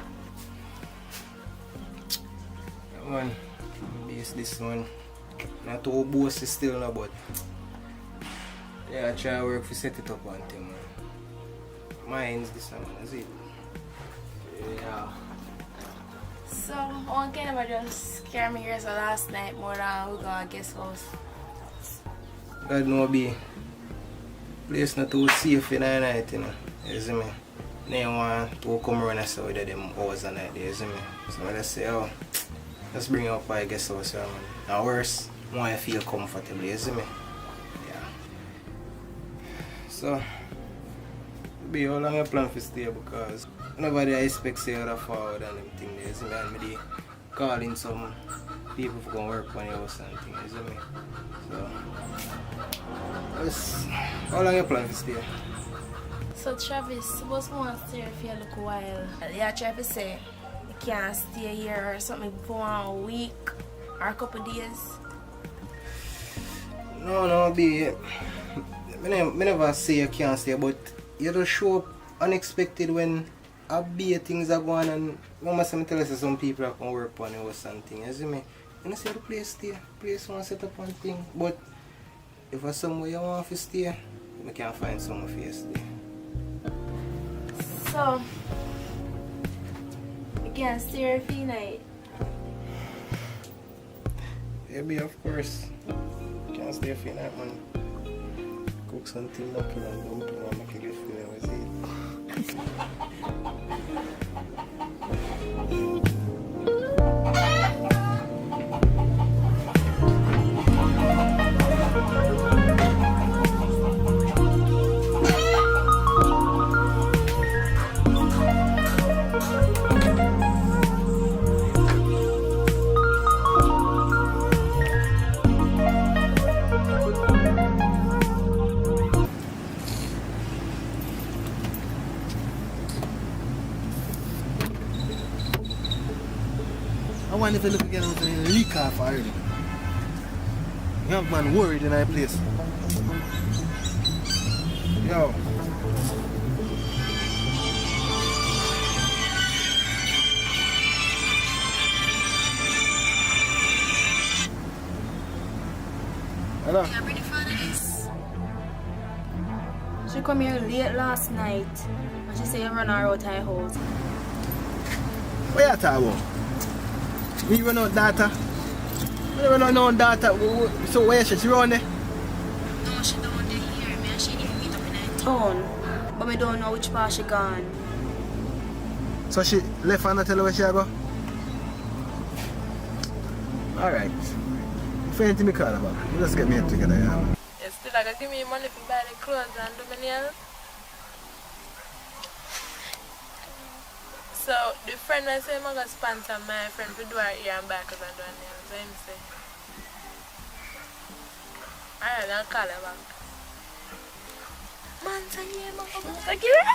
Man, base this one. Not too bossy still no, but yeah, I try work to set it up one thing, man. Mine's this one, is it? Yeah. So one kind of just scare me here so last night more than we gonna guest house. God know be place not too safe in the night, you know. You see me? They want to come around and say whether them hours and night, you see me? So I just say, oh, let's bring up my guest house, man. And worse, more I feel comfortable, you see me? Yeah. So, be how long I plan to stay because nobody expects you to forward and them things, you see me? And me calling some people to come work on your house and things, you see me? So, how long you plan to stay? So Travis, suppose we want to stay here for a little while. Yeah, Travis say you can't stay here or something for a week or a couple days. No, be. I never say you can't stay, but you just show up unexpected when a big things are going on and mama say me tell us some people are going to work on you or something, you see me? You know say the place stay, place want to set up one thing, but if there's somewhere you want to stay, you can't find somewhere for you to stay. So, you can't stay here for the night. Yeah, of course. You can't stay for the night, man. Cook something knocking and dumpling and make you get feeling with it. I wonder if you look again with a leak off already. Young man worried in that place. Yo. Hello. Yeah, ready for this? She come here late last night and she say you run her out of her house. What you talking about? Me run out data? Me run out no data. So where she run there? No, she don't dey here. Me and she need to meet up in her town. But me don't know which part she gone. So she left and not tell her where she go? Alright. If anything me call about, you just get me head together, yeah. You still like give me money to buy the clothes and do my nails? So the friend I say I'm gonna sponsor my friend to do her ear and back and do her nails. So him say. Alright, I'll call her back. Man, say yeah, man, give her.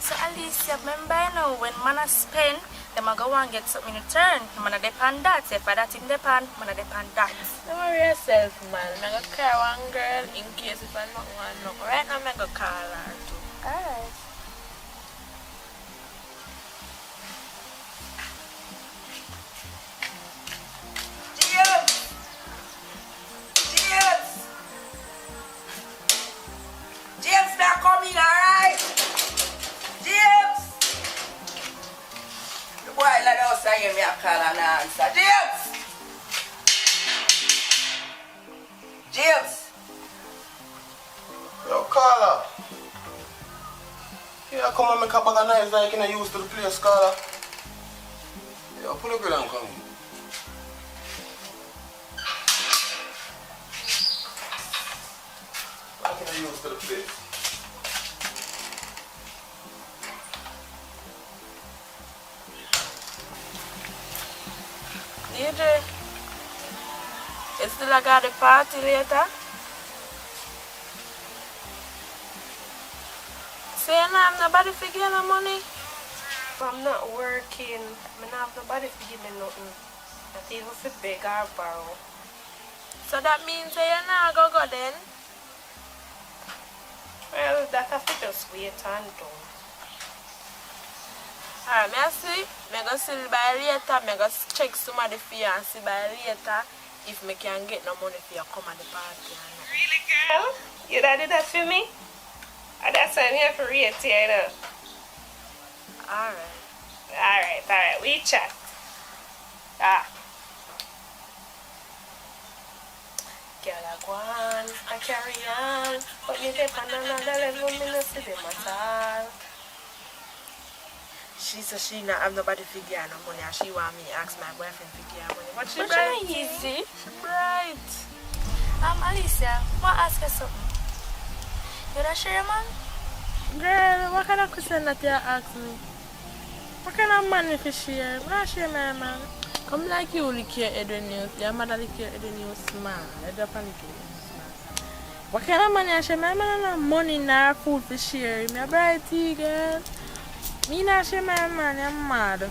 So Alicia, remember now when man a spend, them a go and get something in return. Man a depend that. Say for that in depend, man a depend that. Don't worry yourself, man. I'm gonna call one girl in case if I not want no. Right now I'm gonna call her too. Alright. James not coming, alright? James! The boy like outside hear me a call and answer. James! James! Yo, Carla. Yeah, come and make a bag of knives like you know used to the place, Carla. Yo, pull a grill and come. Like you know used to the place. DJ, you still got the party later? So you don't have nobody to give no money? I'm not working. I don't have nobody to give me nothing. Not even for beg or borrow. So that means that you're not go then? Well, that have to just wait and do. Alright, may I see? I go see by later. I go check somebody for you and see by later if I can get no money for you to come at the party. Really, girl? You done did that for me? Oh, that's why I'm here for real, you know. Alright. We chat. Girl, I go on, I carry on, but me dey on another level, me no see them at all. She said she not have nobody to give her no money, and she want me ask my boyfriend to give her money. But she bright. Easy. She bright. Alicia, I want to ask you something. You not sure, man? Girl, what kind of question that you ask me? What kind of man if you share? I'm not sure, my man. Come like you lick your head when you, your mother lick your head when you smile. You don't panic when you smile. What kind of money I share? My man not money nor food to share. Me a brighty girl. Me not share my man, I'm mad.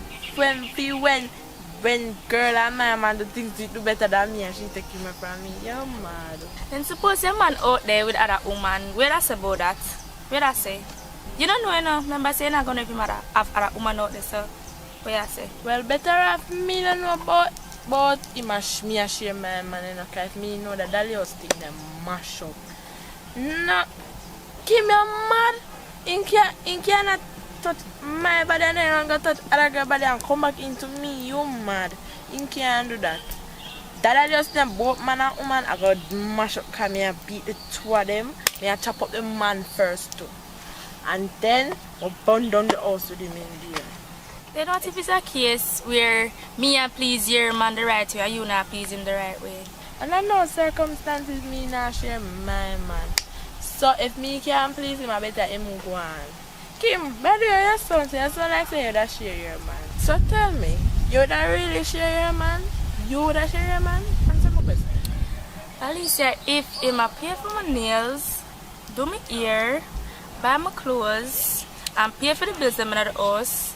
When girl and my man do things you do better than me and she take him from me, you're mad. And suppose your man out there with other woman, where I say about that? Where I say? You don't know enough. Remember saying I'm gonna have other woman out there, so where I say? Well, better have me don't know about him and me and share my man, you know, because me know that Dali was thing them mash up. No, keep me mad. In cannot touch my body and then go touch other girl body and come back into me. You mad? In can't do that. That just them both man and woman. I got mash up, come here, beat the two of them. Me I chop up the man first too, and then I burn down the house with him in there. Then what if it's a case where me and please your man the right way and you not please him the right way? And I know circumstances me not share my man. So if me can't please him, I better him go on. Kim, by the way, your son like say you that share your man. So tell me, you that really share your man? You that share your man? Answer my question. Alicia, if him a pay for my nails, do my hair, buy my clothes, and pay for the bills in the house,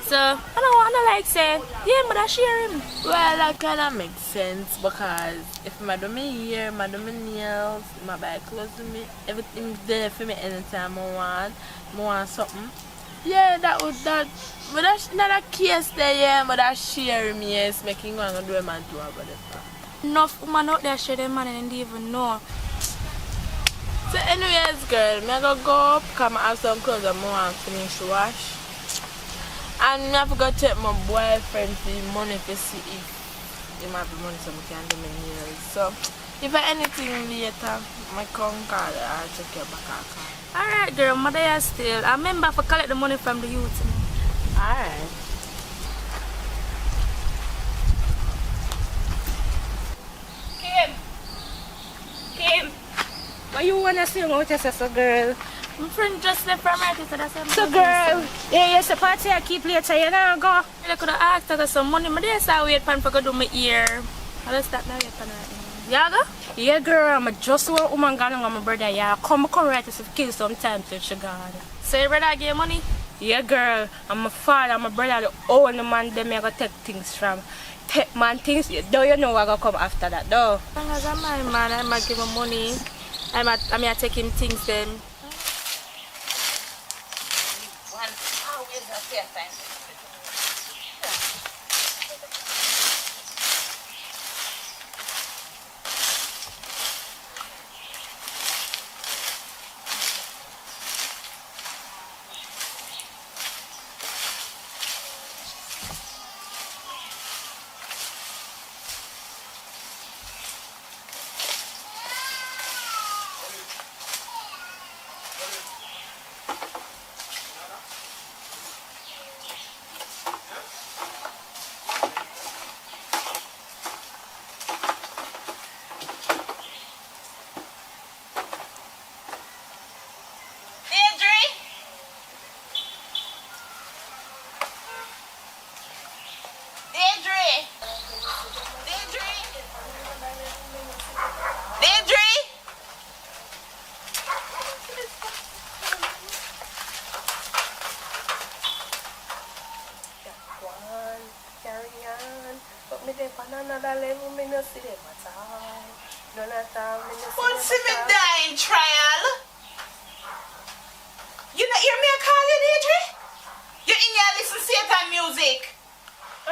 so I don't wanna like say, yeah, but I share him. Well, that kinda makes sense because if I do my hair, I do my nails, I buy clothes to me, everything's there for me anytime I want something. Yeah, but that's not a case there, yeah, but that share me, yes, making one do a man do about it. Enough woman out there share their man and they even know. So anyways, girl, I go up, come have some clothes and I want to finish wash. And I have to go take my boyfriend the money to see if he might be money so I can do my nails. So if I anything later, I come call I'll check your back. Alright girl, mother is still. I remember to collect the money from the youth. Alright. Kim, what you wanna say about your sister, girl? My friend just left from right, so that's So girl, yeah, yes, the party I keep later, you know, go. I could have asked her some money, but they say wait for go do my ear. I'll start now wait for that. Yeah, go? Yeah, girl, I'm just one woman going on my brother, yeah. Come right to kill sometime to she gone. So your brother gave money? Yeah, girl, I'm my father, I'm my brother, the only man them I go take things from. Take man things, though you know I go come after that, though. As long as I'm my man, I might give him money. I mean, I take him things then. What's in the dying trial?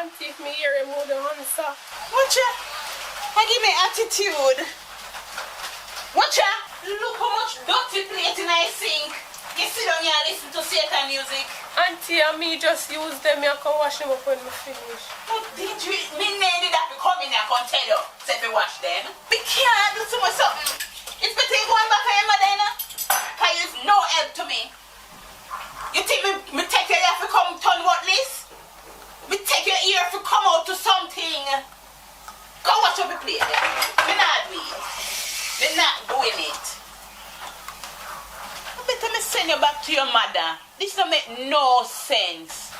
Auntie, if me hear him, would answer. Watch ya. I give me attitude. Watch ya. Look how much dirty plate in I sink. You sit down here and listen to Satan music. Auntie and me just use them. I can wash them up when we finish. But did you, me need that to come in here and tell you, say we wash them. We can't do so much something. It's better you going back to your mother, you know? Because it's no help to me. You think me take your ear to come turn what this? Me take your ear to come out to something. Go watch up the plate then. Me not doing it. Me not doing it. I better me send you back to your mother. This don't make no sense.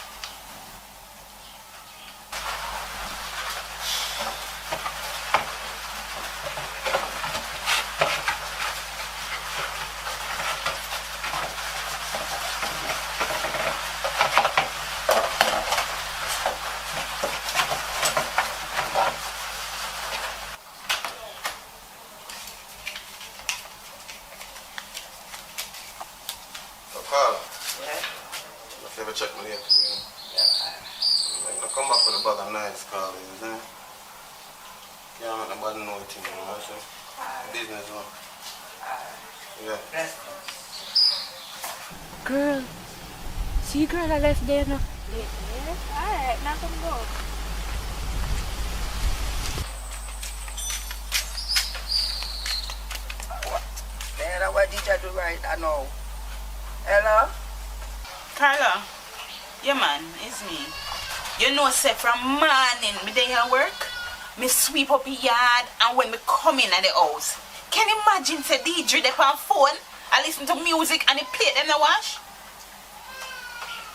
Carl, if you ever check me later, I'm gonna come back with a bag of knives, Carl, you know? Can't let nobody know it, you know, so business, man. Yeah. Girl, see girl I left there now. Yes? Alright, now come go. Man, what did you do right I know? Hello? Carla, yeah man, it's me. You know, say from morning, me day at work, me sweep up the yard, and when me come in at the house, can you imagine say DJ dey on phone, I listen to music and he play them the wash?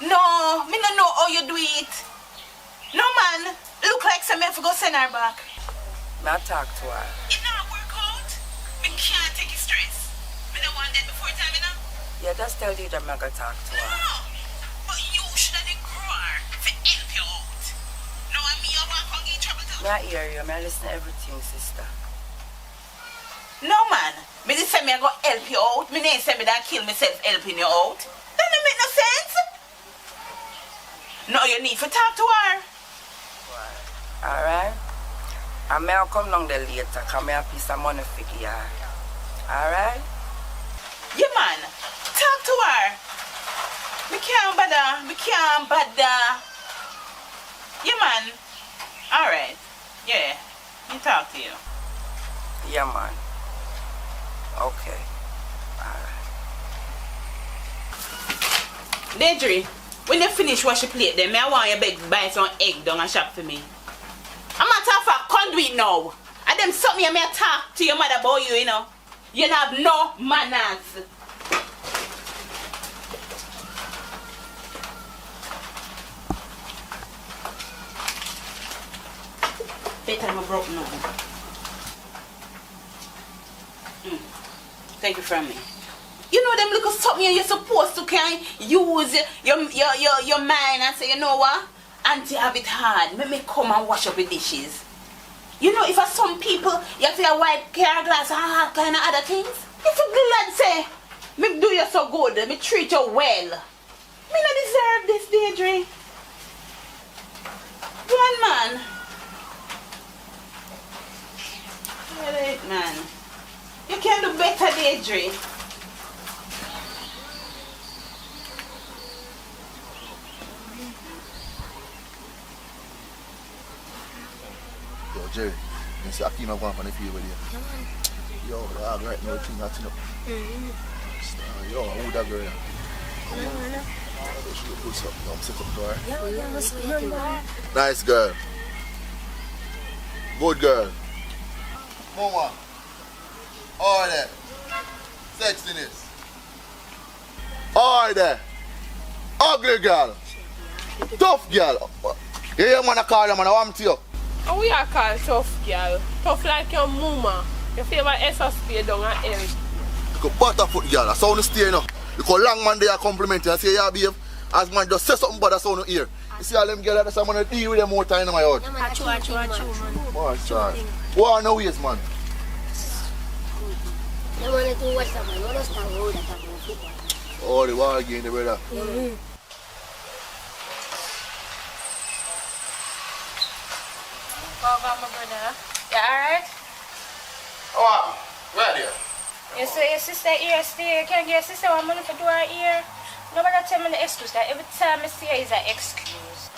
No, me no know how you do it. No man, look like some me have to go send her back. Not talk to her. It not work out. Me can't take it stress. Me no want that before time, you know? Yeah, just tell DJ I'm not gonna talk to her. No, but you should have grow her to help you out. No, I mean, you want to get in trouble too. I hear you. I listen to everything, sister. No, man. Me just say me I go help you out. Me ain't say me that kill myself helping you out. That don't make no sense. No, you need to talk to her. Alright? I may come down there later, because I have a piece of money for you. Alright? Yeah, man. Talk to her. Me can't bother. Me can't bother. Yeah, man. Alright. Yeah. Me talk to you. Yeah, man. Okay. Alright. Deidre, when you finish wash your plate, then I want you beg buy some egg down and shop for me. I'm not talking for conduit now. And them something you may talk to your mother about you, you know. You don't have no manners. Better I'm broke now. Take it from me. You know them little something you're supposed to can use your mind and say, you know what? Auntie have it hard. Let me come and wash up the dishes. You know, if for some people you have to wipe car glass and all kind of other things. If you glad say, me do you so good, me treat you well. Me not deserve this, Deidre. One man. Alright, man. You can do better, Deidre. Yo, Jerry, you see Akima going on the field with you. Yo, the dog right now, the thing hotting up. Yo, who that girl? She look good, so I'm set up for her. Nice girl. Good girl. Mama. Order. Sexiness. Order. Ugly girl. Tough girl. You hear man I call them and I want to you. And we are called tough girl. Tough like your mama. Your favorite SSP down at L. You go butterfoot girl. I saw you stay now. You go long man there compliment you and say yeah behave. As man just say something bad I saw you hear. You see all them girls that someone to deal with them more time in my house. Achoo, man. Man, sorry. What are no ways, man? Oh, the war again, the brother. about my brother. You alright? Oh, where there? You say your sister ear still. Can't get your sister one money for do her ear. Nobody tell me the excuse that every time I see her is an excuse.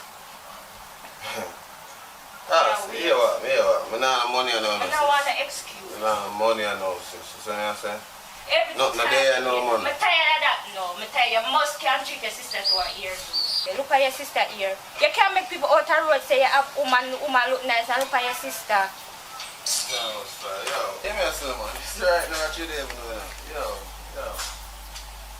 Yeah, what? I don't money I know. I don't want an excuse. I don't money I know, sis. You see what I'm saying? Every Not time there, no money. I'm tired of that, no. I'm tired. You must can't treat your sister to her ear too. You look at your sister ear. You can't make people out the road say you have woman look nice and look at your sister. Yo, give me a son, man. This is right now, what you there, yo.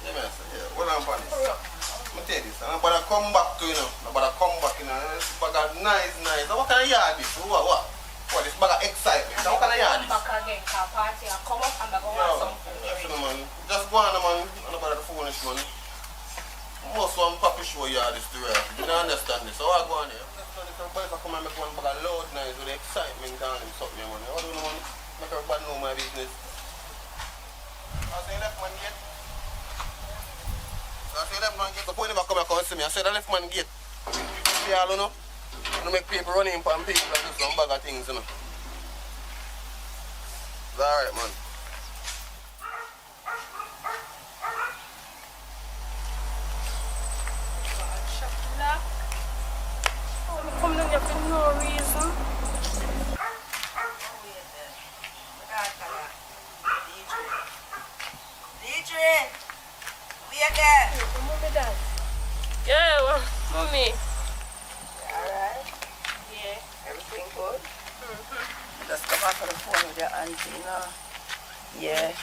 Give me a son, yeah. What I'm on this? Let me tell you this. I'm about to come back to, I'm about to come back, This bag of nice. What kind of yard this? What? What, this bag of excitement? What kind of yard this? Come back again, party and come up and go want some food. Man. Just go on, man. I'm about to phone this, man. Most one papi show yard is the rest. You don't understand this. So I go on here. If I come and make one bag of loud nice with the excitement down and something, man. I don't know, man. Make everybody know my business. I say left man gate. The point never come and come see me. I said the left man gate. Yeah, you know. You make people run in and people and do some bag of things, you know. It's alright, man. Come down here for no reason. DJ, we are there. Mommy, Dad. Yeah, Mommy. Alright? Yeah. Everything good? Just come back on the phone with your auntie, you know? Yeah.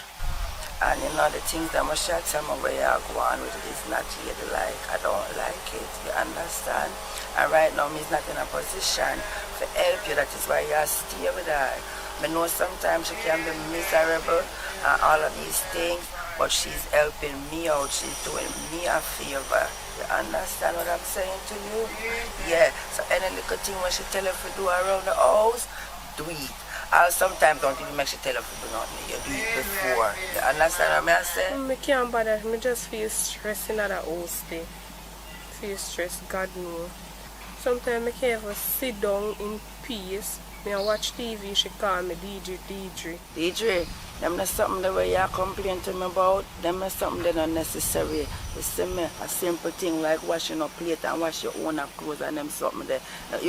And you know the things that my shot tell me where you go on with it is not really like, I don't like it, you understand? And right now, me's not in a position to help you, that is why you stay with her. I know sometimes she can be miserable and all of these things, but she's helping me out, she's doing me a favor. You understand what I'm saying to you? Yeah, so any little thing when she tell her to do around the house, do it. I'll sometimes don't even make she tell her to do nothing. You do it before. You understand what I'm saying? I can't bother. I just feel stressed in that house day. Feel stressed, God knows. Sometimes I can't even sit down in peace. When I watch TV, she call me DJ. Them not something that way you complain to me about. Them not something that not necessary. You see me, a simple thing like washing up plate and wash your own clothes and them something there.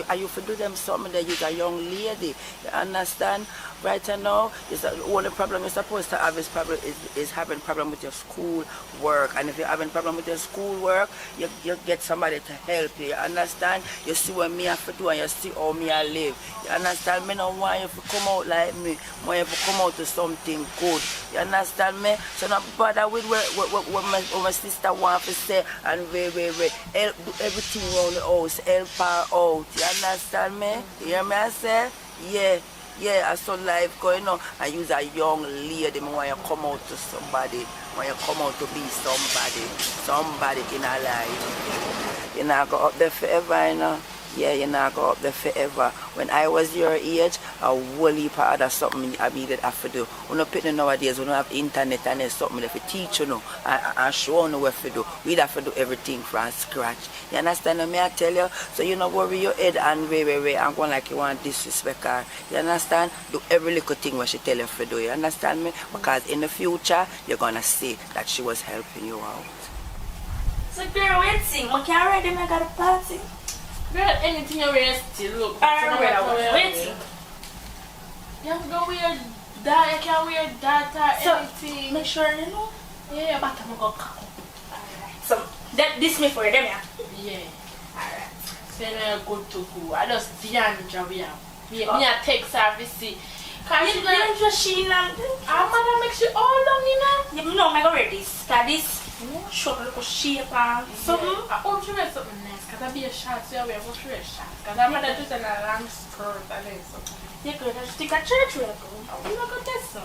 Are you for do them something that you're a young lady? You understand? Right now, the only problem you're supposed to have is having problem with your school work. And if you're having problem with your school work, you get somebody to help you. You understand? You see what me have to do and you see how me I live. You understand? Me don't want you to come out like me. I want you to come out to something good. You understand me? So not bother with what my sister wants to say and help do everything around the house, help her out. You understand me? You hear me I say? Yeah, I saw life going on. I use a young lady. I want you to come out to somebody. I want you to come out to be somebody in her life. You're not go up there forever, you know. Yeah, you're not go up there forever. When I was your age, a whole heap of other something I needed have to do. We don't put nowadays, we don't have internet and there's something that we teach you know and show you what to do. We'd have to do everything from scratch. You understand what I tell you? So you don't worry your head and and go like you want disrespect her. You understand? Do every little thing what she tell you to do. You understand me? Because in the future, you're gonna see that she was helping you out. So girl, waiting. I can't already make a party. Girl, anything you wear still look. Waiting. You have to go wear that, you can wear that or anything. Make sure you know. Yeah, but I'm going to come. Alright. So, this me for them, yeah? Yeah. Alright. So you're good to go. I just Diandra we have. Me a text service. Cause you don't just Sheila. Our mother makes you all long, you know? You know, I'm going to wear this. Cause this show a little shape and something. I hope you wear something nice. Cause I be a short, so you wear a short short. Cause I'm not just in a long skirt and then something. You could just take a church wear. You not gonna test so.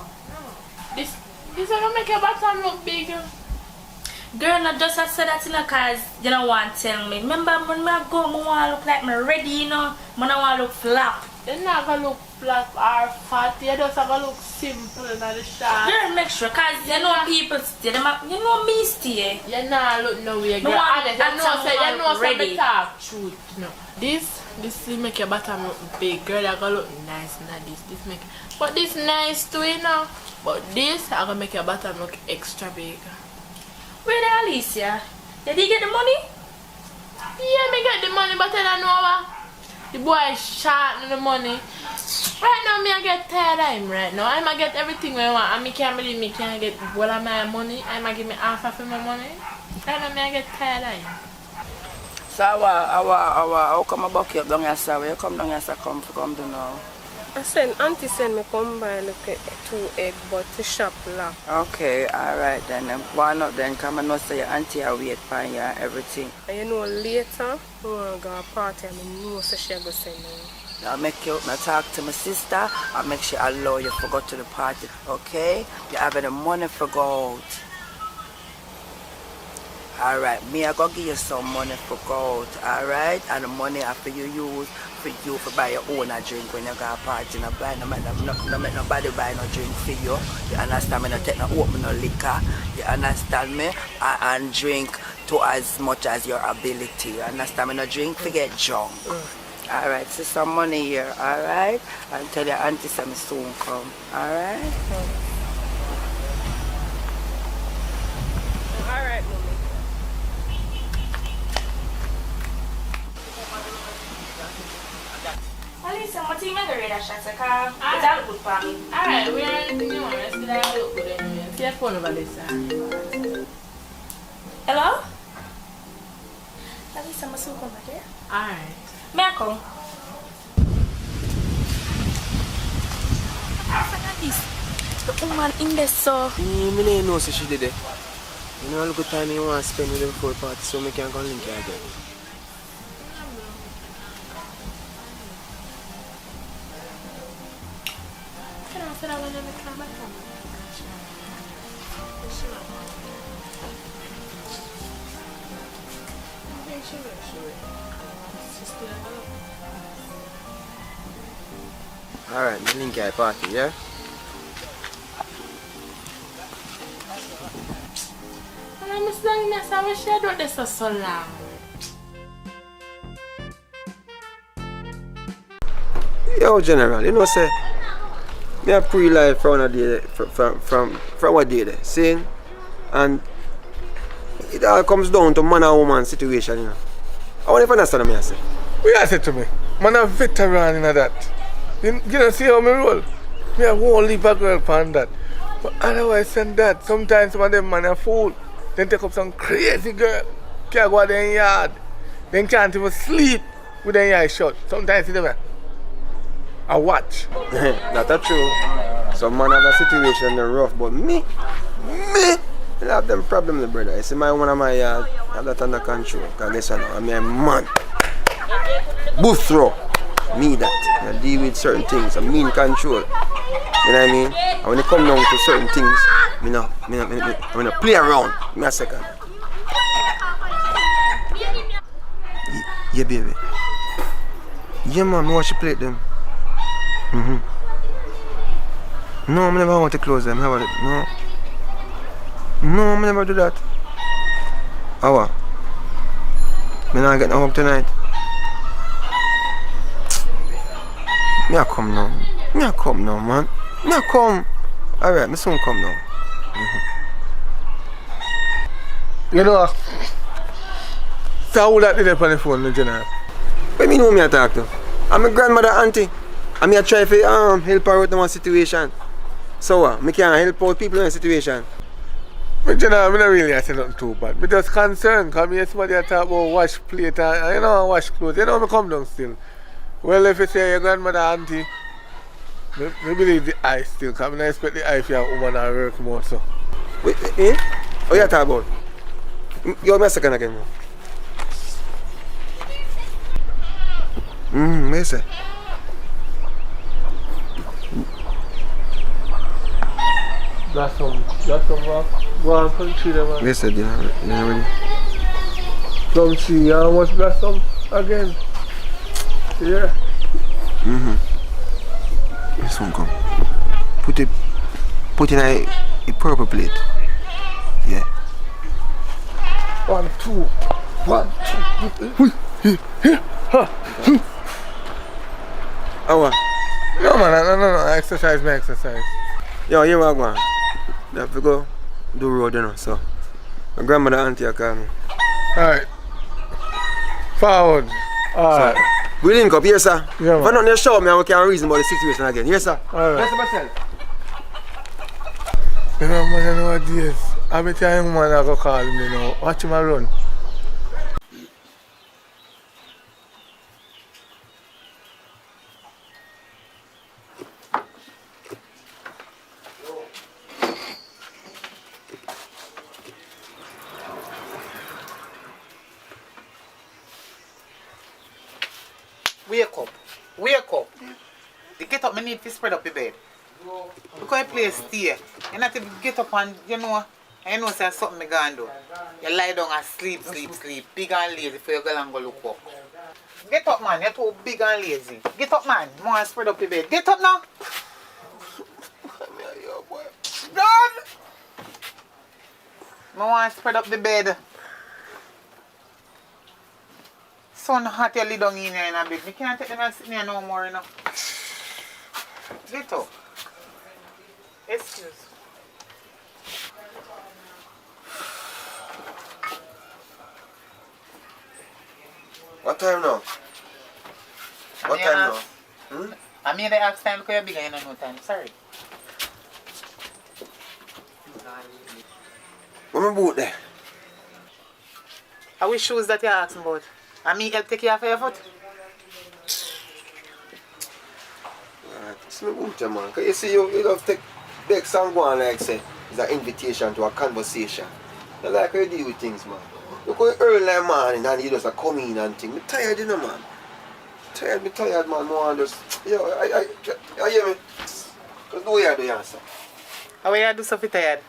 This is gonna make your bottom look big. Girl, not just I said that, you know, cause you don't want to tell me. Remember when I go, I want to look like me ready, you know. I don't want to look flap. They're not gonna look flat or fat, you just have to look simple in the shot. Girl, make sure, cause you know people stay, you know me stay. You not look no way, girl. Honest, you know say talk truth, you know. This will make your bottom look big, girl. You gonna look nice now. This make, but this nice too, you know. But this I gonna make your bottom look extra big. Where the Alicia? Did you get the money? Yeah, me get the money, but I don't know what. The boy short the money. Right now, me I get tired of him right now. I might get everything I want, and me can't believe me can't get all of my money. I might give me half of my money. Right now, me I get tired of him. So how come about you down here, sir? You come down here, sir, come do now. I send auntie send me come buy like 2 egg, but the shop locked. Okay, alright then. Why not then come and not say your auntie are wait for you and everything. And you know later, we want to go to a party and I know so she go send me. I'll make you talk to my sister. I'll make sure I allow you to go to the party. Okay? You have the money for go out. Alright, me I go give you some money for go out. Alright? And the money after you use for you to buy your own drink when you go to a party. No make nobody buy no drink for you. You understand me? No take no open no liquor. You understand me? And drink to as much as your ability. You understand me? No drink to get drunk. Alright, so some money here, alright? I'll tell your auntie some soon come, alright? Alright, mommy. Alicia, what do you make the radar shots? Because that look good for me. Alright, we are in the new one. Let's see that look good anyway. See your phone over there, sir. Hello? Alicia, must you come back here? Alright. May I come? The woman in there, so. I don't know so she did it. You know how good time you want to spend with them before the party, so I can go link you again. Can I say that when I'm come back home? Alright, the link you party, yeah? I'm saying this, I wish I do this for so long. Yo, General, you know, say, me a pre-life from a day, from what day there, seeing? And it all comes down to man and woman situation, you know. I want to understand me, I say. What you say to me? Man a veteran in that. You don't see how me roll? Me a won't leave a girl for that. But otherwise than that, sometimes some of them man a fool. Then take up some crazy girl. Can't go out there in yard. Then can't even sleep with their eyes shut. Sometimes you know, I watch. That's true. Some man have a situation they're rough, but me, I have them problems, brother. You see my one of my yard, I have that under control. Because listen, I'm a man. Booth throw. Me that. I deal with certain things. I'm in control. You know what I mean? And when it come down to certain things, I'm gonna play around. Give me a second. Yeah, baby. Yeah, man, I watch you play them. No, I never want to close them. How about it? No, I never do that. How? I'm not getting home tonight. Me I come now. Man. Me I come. Alright, me soon come now. You know, so who that did it on the phone, General? What me know me I talk to? I'm my grandmother auntie. I'm here try to help her out in one situation. So what? Me can't help out people in a situation. But General, I don't really say nothing too bad. I'm just concerned because I hear somebody talk about wash plate and wash clothes. You know me come down still. Well, if you say your grandmother auntie, I believe the eye still, because I expect the eye for your woman to work more so. Wait, eh? What you talking about? Give me a second again. What you say? That's some rock. Go on, country there, man. What you said, you know ready? Come see, how much blast some again? Yeah. This one come. Put in a purple plate. Yeah. 1, 2. 1, 2. Oh, No, man, no. Exercise, man, exercise. yo, here we go. You have to go do road, you know, so. My grandmother auntie call me. Alright. Forward. Alright. So, we link up, yes, sir. Yeah, if I don't show me, I can't reason about the situation again. Yes, sir. Alright. Yes, myself. You know, man, I know what it is. I bet you a young man that go call me now. Watch him a run. Wake up. The get up, me need to spread up your bed. Because you play stay. You not to get up and, you know say something me gonna do. You lie down and sleep. Big and lazy for you go and go look up. Get up, man. You're too big and lazy. Get up, man. You want to spread up your bed. Get up now. Done. I want to spread up the bed. Sun hot, you lay down in here in a bed. I can't take them and sit here no more, you know. Get up. Excuse. What time now? What time now? I mean, the ask time because you're bigger, you know, no time. Sorry. What my boot there? Which shoes that you're asking about? I mean, help take care of your foot? It's my boot there, man. Because you see, you love to take big song go on like say, it's an invitation to a conversation. You like how you deal with things, man. You go early like morning and you just come in and things. I'm tired, you know, man. Tired, man. Man, just, yo, I hear me. Just do what you do, answer. How you do something tired?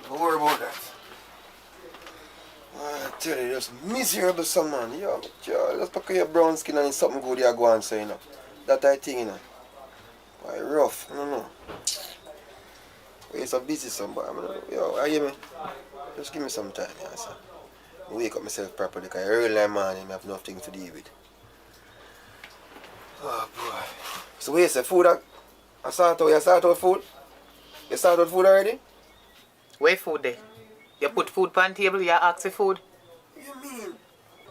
Don't worry about that. I tell you, just miserable some man. Yo, just look at your brown skin and it's something good you go and say, you know. That I think, you know. Why rough, I don't know. You're so busy somebody. Yo, I hear me. Just give me some time, yeah, sir. I wake up myself properly because early in the morning I have nothing to deal with. Oh boy. So wait, say food you start out food? You start out food already? Where food there? You put food on the table, you ask for food? You mean?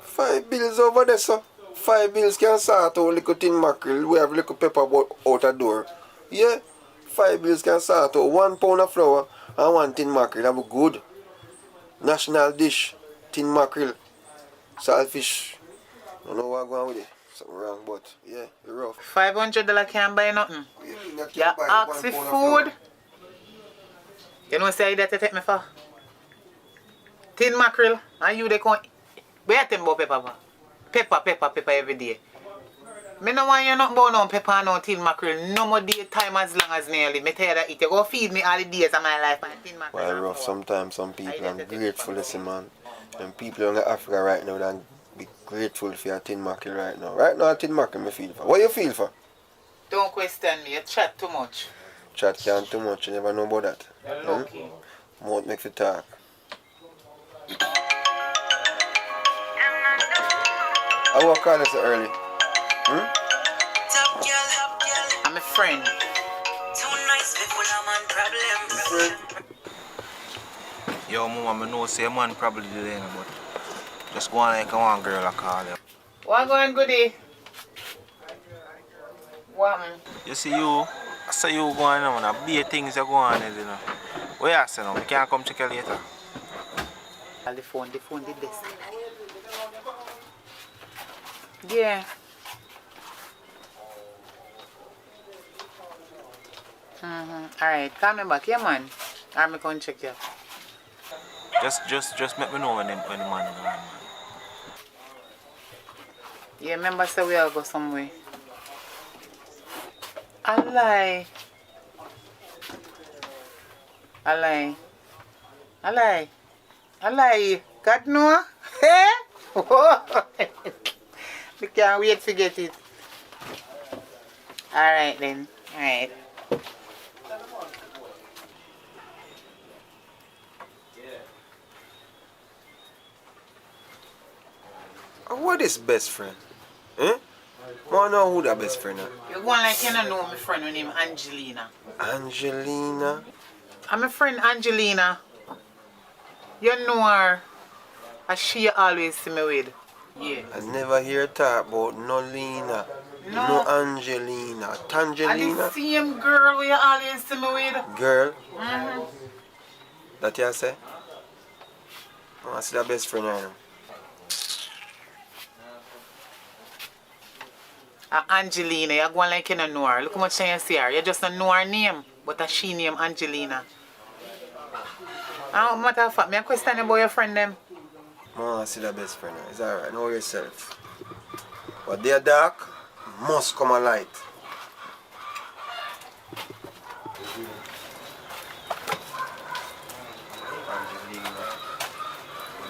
5 bills over there, sir. 5 bills can start out little tin mackerel. We have little pepper out the door. Yeah? 5 bills can start out 1 pound of flour and 1 tin mackerel. Have a good national dish. Tin mackerel. Saltfish. I don't know what's going on with it. Something wrong, but yeah, you're rough. $500 can't buy nothing. You ask for food. You know say that you take me for? Tin mackerel. And you they come. Where you think about pepper? Pepper every day. Me no want you nothing about no pepper and no tin mackerel. No more day time as long as me live. Me tell you that you go feed me all the days of my life and tin mackerel. Well, rough sometimes some people I'm grateful, listen man. And people in Africa right now that be grateful for your tin mackerel right now. Right now tin mackerel me feel for. What you feel for? Don't question me, you chat too much. Chat can't too much, you never know about that. You're lucky. Mouth make you talk. I walk call you so early. I'm a friend. Yo, mama, I know say man probably today, but just go on like one girl I call you. What going goodie? What man? You see you, I say you going on, a big things are going on, you know. What you say now? We can't come check you later. The phone did this. Yeah. Alright, call me back, yeah man. I'm going to check you. Just let me know when the man is around, man. Yeah, remember say we all go somewhere. I lie. God no? Hey? We can't wait to get it. Alright then. Alright. What is best friend? Eh? I want to know who that best friend is. You go on like you don't know my friend named Angelina. Angelina? I'm my friend Angelina. You know her. And she always see me with. Yeah. I never hear talk about no Lena. No. No Angelina. And the Tangelina? same girl you always see me with. Girl? Mm-hmm. That you say? I want to see that best friend right now. Angelina, you go on like you don't know her. Look how much you see her. You just don't know her name. But a she name Angelina. And matter of fact, me a question about your friend them. I want to see that best friend. It's alright, know yourself. But they're dark, must come a light.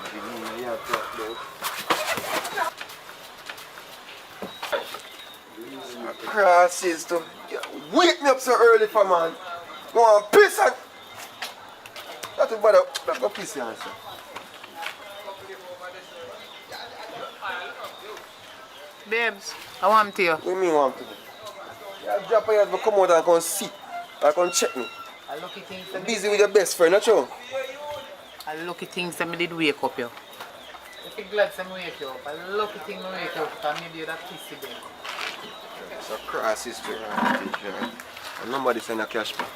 Angelina, you have to talk about. Crosses to wake me up so early for man. Go on, piss and that's about it. Let's go piss here, sir. Babes, I want to you. What do you mean want to do? You drop your head to come out and come sit and come check me. I lucky things You're busy with your best friend, not true? I lucky things that me did wake up you. If you're glad to wake you up, I lucky thing me wake you up because maybe you're that pissy then. It's a cross history, right? And nobody send a cash back.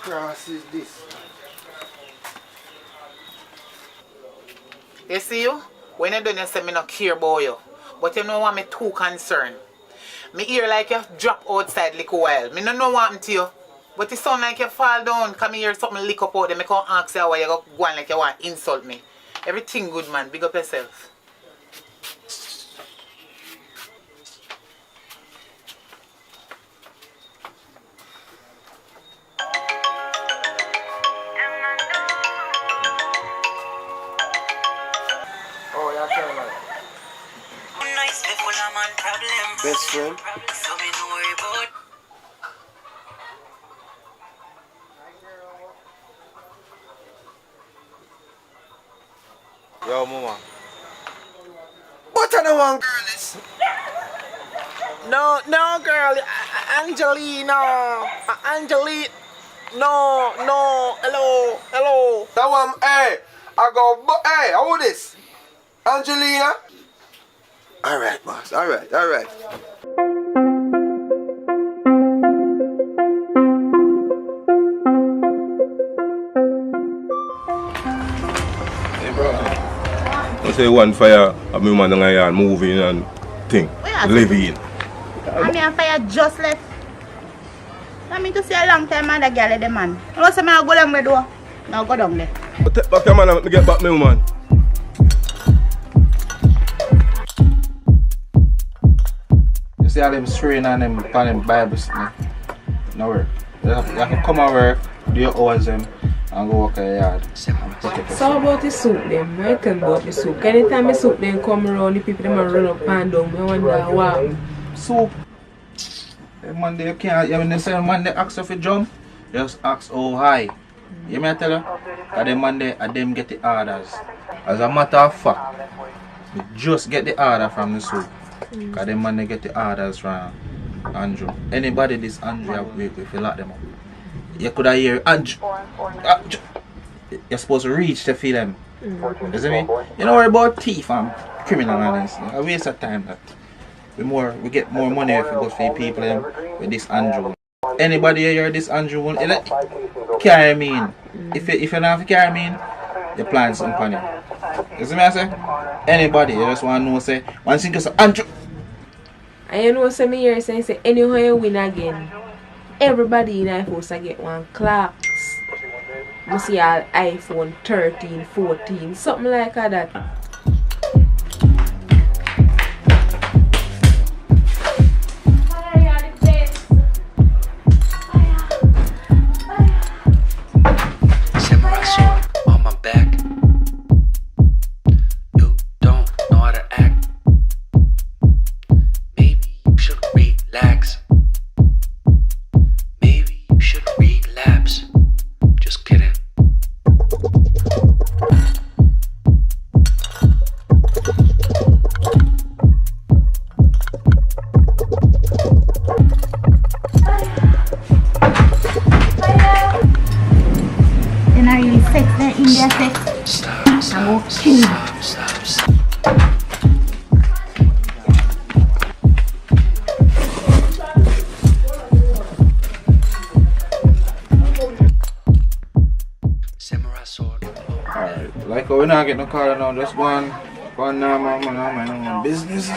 Cross is this. You see you? When you done you say me not care about you. But you know what me too concerned. Me hear like you drop outside like a while. Me no know what happened to you. But it sound like you fall down. Come hear something lick up out there. Me can't ask you why you go on like you want to insult me. Everything good man. Big up yourself. Oh, yeah, sure, man. Best friend? Yo, mama. But I don't want girls. No, girl. Angelina. Angelina. No. Hello. That one, hey. I go, hey, how this? Angelina? Alright, boss. Alright. Hey, bro. I say one fire, a me man and moving and thing. Living. I mean, fire just left. I mean to see a long time man, the girl is the man. I know some I go down the door. Now go down there. But take back your man and let me get back me woman. You see all them spraying on them Bibles, no work. You have to come and work, do your hours them, and go work at your yard. So about the soup then, I tell about the soup. Anytime the soup then come around, the people them run up and down, I wonder why. Soup? The man they can't, when they say man they ask you for jump, just ask how high. You may tell you? Because the man they, them get the orders. As a matter of fact, you just get the order from the soup. Because the man they get the orders from Andrew. Anybody this Andrew if you lock them up. You could have hear Andrew. You're supposed to reach to feel them. You see me? You know about thief and criminal and this. A waste of time that. We get more money if we go for people with this Andrew. Anybody hear this Andrew one? Carry me in. If you don't have to carry me in, you plan some funny. You see me I say? Anybody, you just want to know say, one thing is Andrew. And you know some here saying say anyhow you win again. Everybody in the house I get one clocks. You see all iPhone 13, 14, something like that. sex there in their sex. I'm gonna kill you. Alright, like we're not getting no call now, just go on now, my business.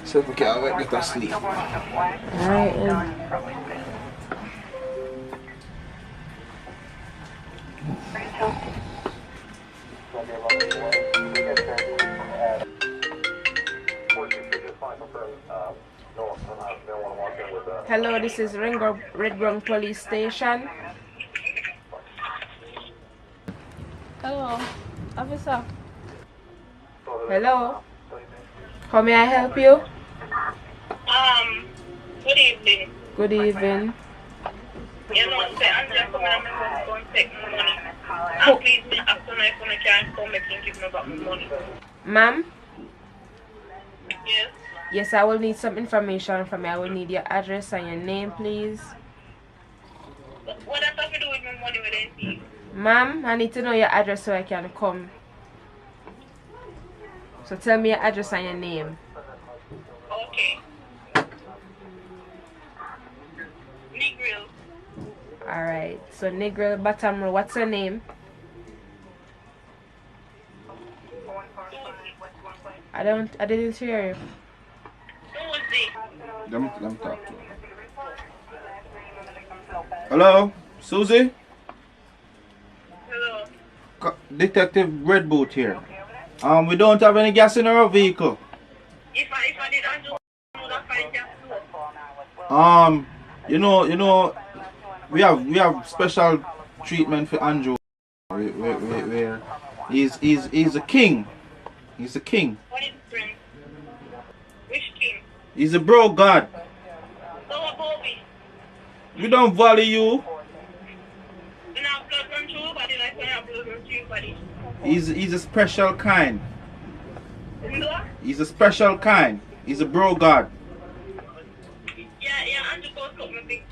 So if we can't wait, get to sleep. Alright, Hello, this is Ringo Redgrove Police Station. Hello, officer. Hello. How may I help you? Good evening. Good evening. You know, say Angela come and I'm going to take my money. And please, me after my phone, I can't come and give me back my money. Ma'am? Yes. Yes, I will need some information from you. I will need your address and your name, please. What does that have to do with my money with anything? Ma'am, I need to know your address so I can come. So tell me your address and your name. Okay. Negril. Alright, so Negril Bottom Row. What's your name? I didn't hear you. Let me talk to her. Hello, Susie? Hello. Detective Red Boot here. We don't have any gas in our vehicle. If I did Angela, that's fine. You know, we have special treatment for Andrew. Where he's a king. He's a king. What is friend? Which king? He's a bro god. So what about me? We don't value you. You have blood run through your body like when you have blood run through your body. He's a special kind. What? He's a special kind. He's a bro god. Yeah, Andrew goes up my big.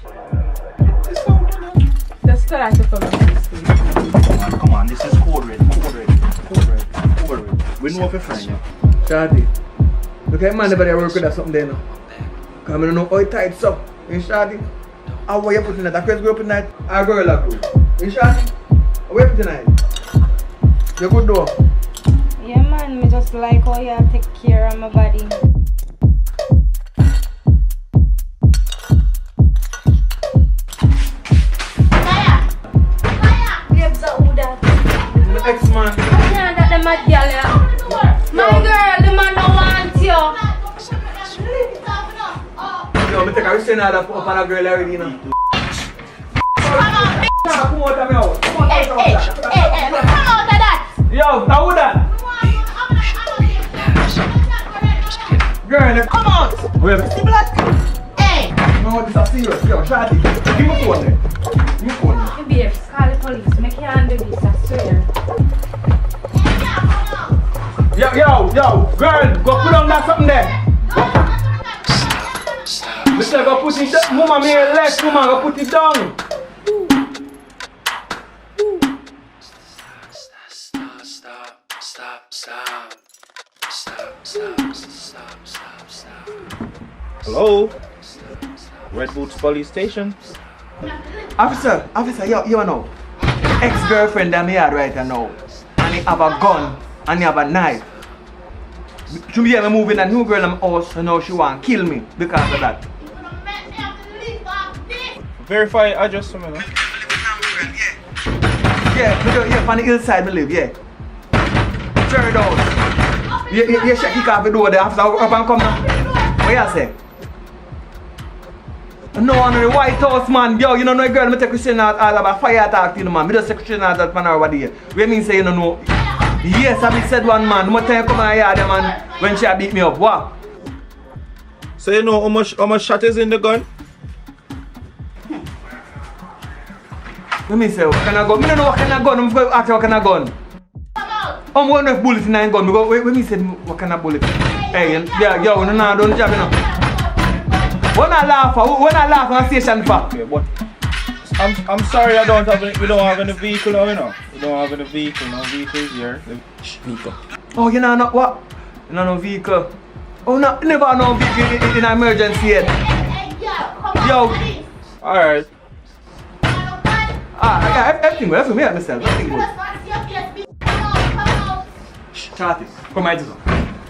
Just tell us to come and Come on, this is code red. We know if you're friend, yeah. Shadi, look at man everybody work with us something there now. Cause I don't know how it tight so. You Shadi? How are you putting that? A crazy girl putting that? A girl like you. You Shadi? How are you putting that? You good though? Yeah man, me just like how you take care of my body. Ex-man. Yeah, that the mad girl, yeah. My girl, the man don't want you. Yo, me take a restraint order up on a girl already, you know. Come out of me out. Hey, come out of that. Yo, now who that? Girl, come out. Wait a minute. See black? Hey. No, this is serious. Yo, Shadi, give me phone there. Give me phone there. You behave, call the police. Make you handle this, I swear. Yo, girl, go put on that something there. Mister, go put it down. Mama, me left, mama, go put it down. Hello? Red Boots Police Station. Officer, you know. Ex-girlfriend that me had right now. And he have a gun and he have a knife. She be here moving a new girl in my house and now she want to kill me because of that. Verify address for me, no? Yeah, on the hillside me live, yeah. Third house. Yeah, she kick off the door there after up and come now. What you say? No, on the White House, man. Yo, you know no girl, me take Christian out all about fire attack, you know, man. Me just say Christian out that man over there. We mean say you don't know. Yes, I be said one man. More time come on here, man, when she beat me up. What? So you know how much shot is in the gun? Let me say, what kind of gun? Me don't know what kind of gun. I'm going to ask you what kind of gun. I'm going to have bullets in that gun. Let me say, what kind of bullet? Hey, yo, no, don't jab, you know. When I laugh on station for. Okay, but I'm sorry we don't have any vehicle now, you know. We don't have any vehicle, no vehicles here. Shh, Miko. Oh, you know not what? You know no vehicle. Oh, no, never no vehicle in emergency yet. Yo. Alright. Yeah, everything good. Everything good, myself. Everything good. Shh, Charlie, come here, Jason.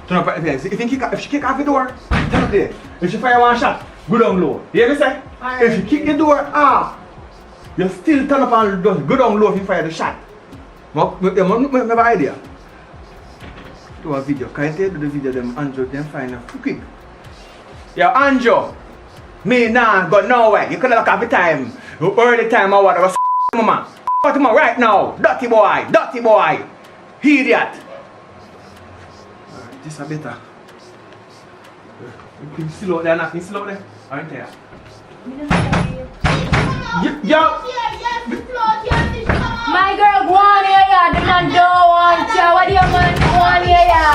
Turn up at the place. If she kick off the door, turn up there. If she fire one shot, go down low. You hear me say? If she kick the door off, you still turn up and just go down low if you fire the shot. You have an idea? Do a video. Can you do the video them Andrew then find out quick? Yo, Andrew. Me nah go nowhere. You couldn't look at the time. Early time I was mama. What am I right now? Dirty boy. Dirty boy. Idiot. This a better. You still out there, not still out there. Aren't there? Yo! My girl, go on here, yeah. The man don't want you. What do you man go on here, yeah?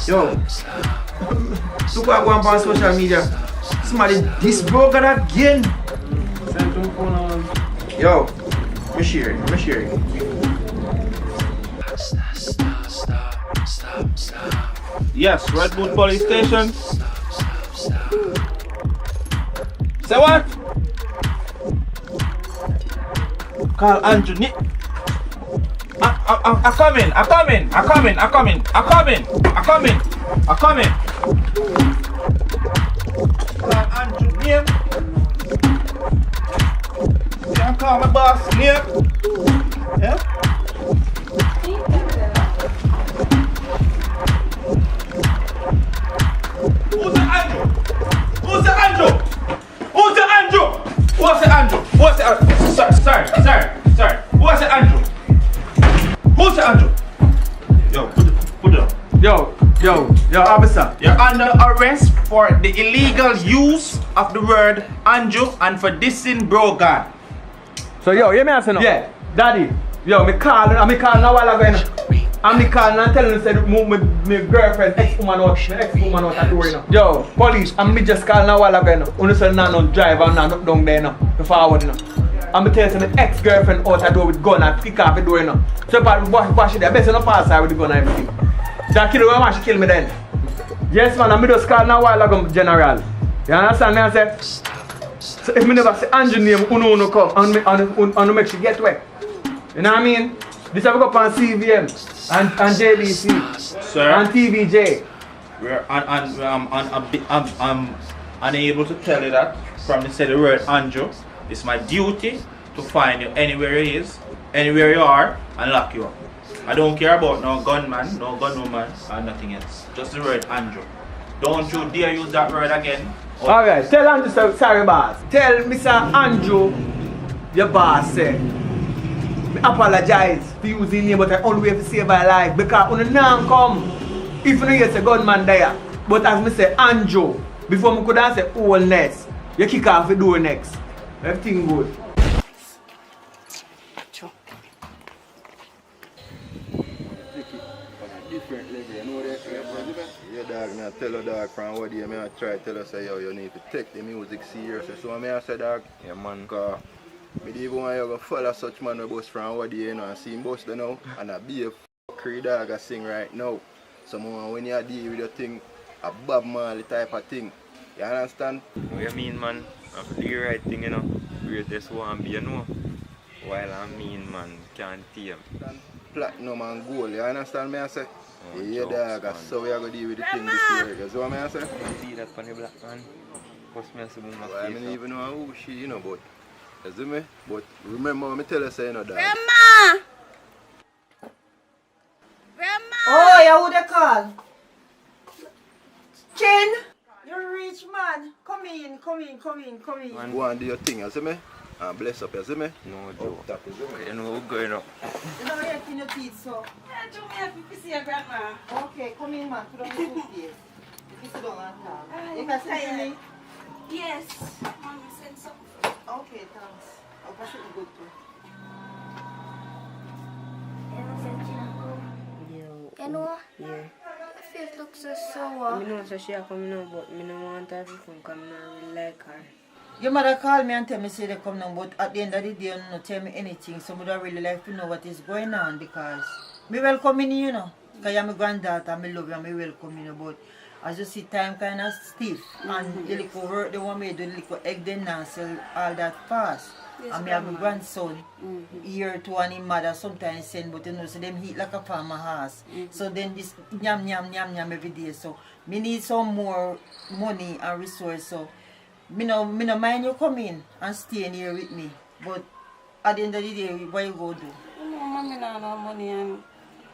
Yo! Look what I go on social media. Somebody this broker again. Yo! I'm sharing. Yes, Redwood Police Station. Say what? Call Andrew. I'm coming. Call Andrew name. Can call my boss name. Yeah? Who's the Andrew? What's the Andrew? Sorry. What's the Andrew? Who's the Andrew? Yo, put it up. Yo, officer. You're under arrest for the illegal use of the word Andrew and for dissing Brogan. So yo, hear me answer now? Yeah, daddy. Yo, me call a while ago. I'm calling and telling you say my girlfriend ex-woman out at the door now. Yo, police, I'm just calling a while ago. Only say no drive and no down there now. Forward now. I'm telling you my ex-girlfriend out at the door with gun and kick off the door now. So if I wash it there, best not pass her with the gun and everything. That kid will want to kill me then. Yes man, I'm just calling a while ago, General. You understand me? I say, so if me never say Andrew name, uno come and make she get wet. You know what I mean? This have go up on CVM and JBC, sir, and TVJ. I'm unable to tell you that from the said word Andrew. It's my duty to find you anywhere he is, anywhere you are, and lock you up. I don't care about no gunman, no gunwoman, or nothing else. Just the word Andrew. Don't you dare use that word again. Alright, tell Andrew, sorry boss. Tell Mr. Andrew, your boss said, I apologize for using name, but I only way to save my life because when the name come, if you hear say gunman there, but as me say Andrew, before me could say wholeness, you kick off the door next. Everything good. Yeah, dog, I tell a dog from what day, I try to tell us say, yo, you need to take the music seriously. So I say, dog, yeah, man, because I don't even want you to follow such man who bust from what day, you know, and see him bust now, and I be a fuckery dog I sing right now. So when you deal with your thing, a Bob Marley type of thing, you understand? What you mean, man? I do the right thing, you know. Greatest one be, you know. While I mean, man, can't tame. Platinum and gold, you understand me I say? Oh, yeah, dog, that's so we are going to deal with the thing this year. You see what I say? You see that funny black man? What's me as a woman? I don't even know who she, you know, but you see me? But remember when I tell you say, you know, dog. Grandma! Oh, you who they call? Ken? You're rich man. Come in. Man, go and do your thing, you see me? And bless up, you see me? No joke. Tap, you see me? You know what's going on? You know you're in your teeth, so. Yeah, do me happy to see your grandma. Okay, come in, man. Put on the toothpaste. You sit down and talk. You can send me? Yes. Mom, send something. Okay, thanks. I'll pass it good too. You know? Yeah. Your face looks so sour. I know so she come now, but I don't want her to come because I don't really like her. Your mother called me and tell me say they come now, but at the end of the day, you don't tell me anything. So I would really like to know what is going on because me welcome in you know. Because you're my granddaughter, I love you and me welcome you, but as you see time kind of stiff and you little work the one me do the little egg then now sell all that fast. Yes, and me have my grandma. grandson here to and his mother sometimes send but you know so them eat like a farmer house. So then this yam every day. So me need some more money and resource so me no mind you come in and stay here with me. But at the end of the day what you go do? No, mommy no money and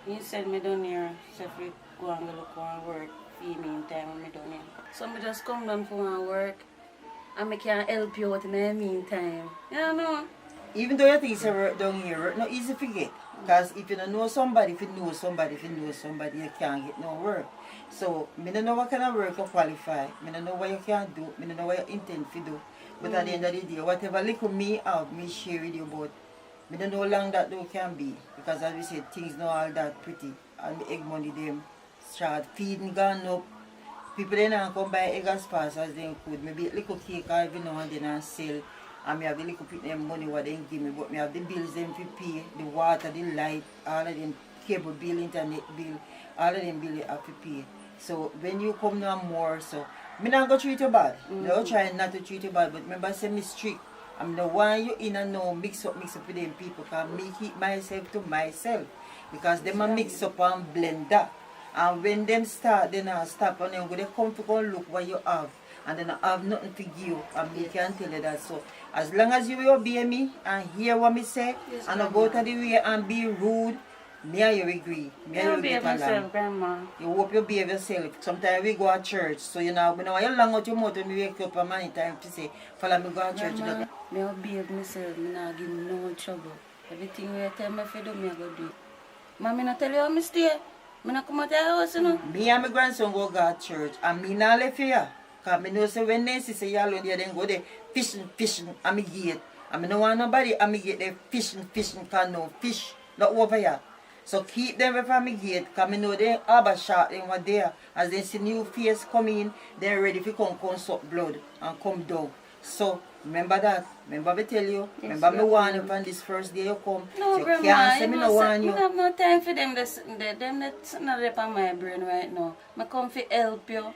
you send me down here so if we go and look and work for me in time when me down here. So me just come down for one work and I can help you out in the meantime. You know? Even though you think it's a work down here, work not easy to get. Because if you don't know somebody, if you know somebody, you can't get no work. So, I don't know what kind of work you qualify. I don't know what you can do. I don't know what you intend to do. But at the end of the day, whatever little me have, me share with you about. I don't know how long that though can be. Because as we said, things not all that pretty. And the egg money, them start feeding gone up. People then come buy egg as fast as they could. Maybe a little cake or every now and then and sell. And me have the little bit them money what they give me. But me have the bills them to pay. The water, the light, all of them cable bill, internet bill. All of them bill you have to pay. So when you come now more, so me not go treat you bad. No try not to treat you bad. But remember I say me strict. I'm the one you in and now mix up with them people. Because me keep myself to myself. Because them a mix up and blend that. And when them start, then I stop and then they come to go look what you have. And then I have nothing to give and me can tell you that. So as long as you will obey me and hear what me say and I go to the way and be rude, me and you agree. Me and you get along. Grandma. You hope you behave yourself. Sometimes we go to church, so you know, when you long out your mouth when we wake up a many time to say, follow me go to church. Grandma, me behave myself, me not give me no trouble. Everything you tell me to do, me go do it. Mommy not tell you how me stay. Me not come out of the house, you know. Me and my grandson go to church and me not left here. Because I know say when they say y'all there, then go there fishing at my gate. And I don't want nobody at my gate there fishing, because no fish not over here. So keep them away from my gate because I know they have a shot in what there. As they see new face come in, they're ready to come suck blood and come down. So remember that. Remember me tell you. Yes, remember me warn you from this first day you come. No, so Grandma, can't say me no warn you. I have no time for them. Them that's not up on my brain right now. I come to help you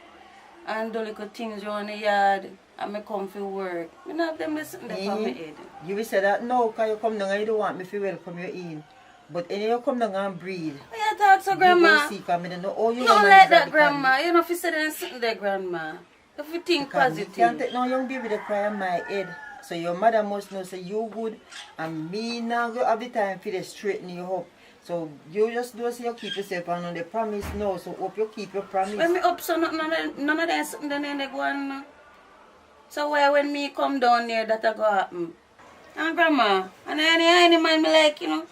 and do little things around the yard. And I come to work. I don't have them listen to my head. You will say that no, because you come down and you don't want me to welcome you in. But anyway, you come down and breathe. Why you talk so, Grandma? You go see, because I don't know how you don't like that, Grandma. You know if you say them something there, Grandma. If you think positive. You can't take no young baby to cry on my head. So your mother must know say you good and me now go have the time for to straighten you up. So you just do say you keep yourself on the promise now. So hope you keep your promise. When me up so none of them something then they go on. So why when me come down there that go happen? And Grandma, and any man me like, you know.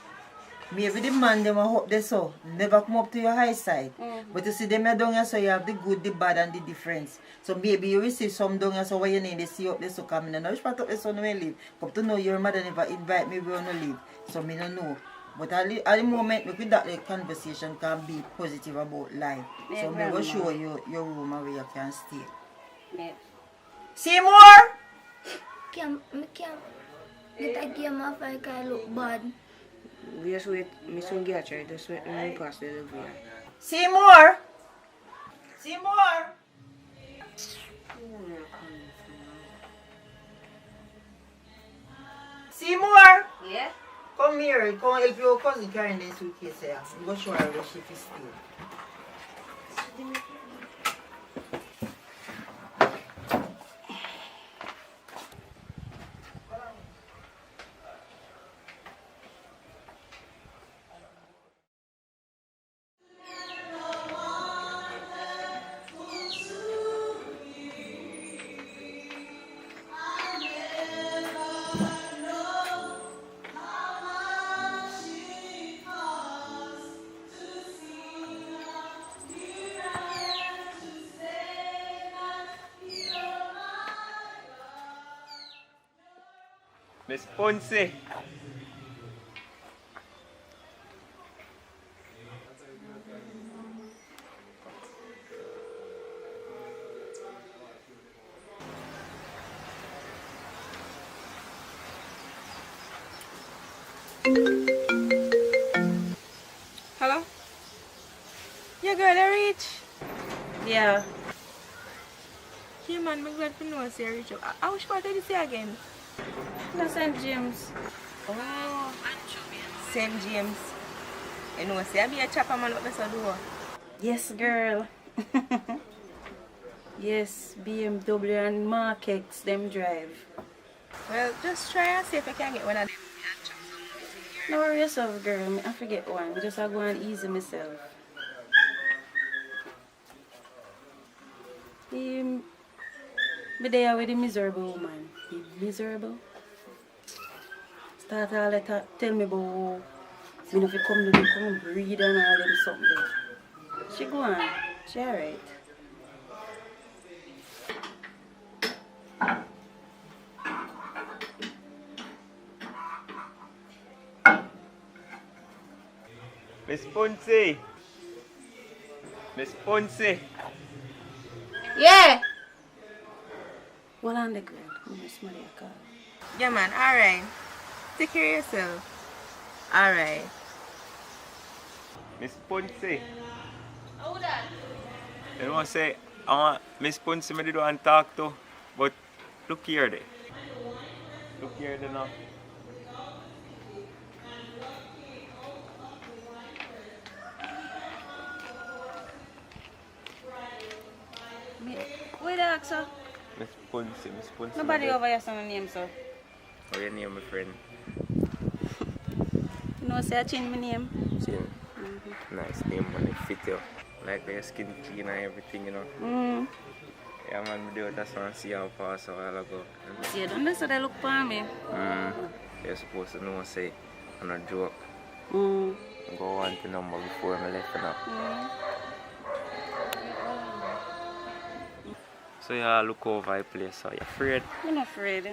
Maybe the man them hope they so never come up to your high side. But you see them down here so you have the good, the bad and the difference. So maybe you will see some down here so what you need they see up there so come in and which part of the son will live. Come to know your mother never invite me we wanna live. So me don't know. But at the moment with that the conversation can be positive about life. Yeah, so me will show you your room where you can stay. Yeah. Seymour! Can't get a game off like I look bad. Just wait, me soon get you. Just wait, me pass the delivery. Seymour! Seymour! Seymour! Yeah? Come here, come help your cousin carrying the suitcase here. I'm going to show her where she is still. Miss Ponce. Yeah. Yeah, man, I'm glad to know I reach up. Which part did you say again? No, St. James. Oh, St. James. You know, say I be a chopper man what I do. Yes, girl. Yes, BMW and markets, them drive. Well, just try and see if I can get one of them. No worry yourself, girl. I forget one. Just I go and easy myself. Be there with the miserable woman. He miserable. Start all that tell me about me if you come to me, come breed and all them something. She go on. She alright. Miss Ponce. Miss Ponce. Yeah. Well, on the girl. I'm going to smell your car. Yeah, man. All right. Take care of yourself. All right. Miss Ponce. You know what I say? I want Miss Ponce me did want to talk to, but look here there. Look here there now. Where the ask, sir? Miss Ponce. Nobody over here saying name, sir. How your name, my friend? You know, say I change my name. Chin. Nice name, man. It fit you. Like your skin clean and everything, you know. Yeah, man, I do it. That's why I see how pass a while ago. See, you don't know, so they look for me. You're supposed to know, say, I'm not joke. Go on to number before I left now. So you look over the place, so you're afraid? I'm not afraid. Yeah,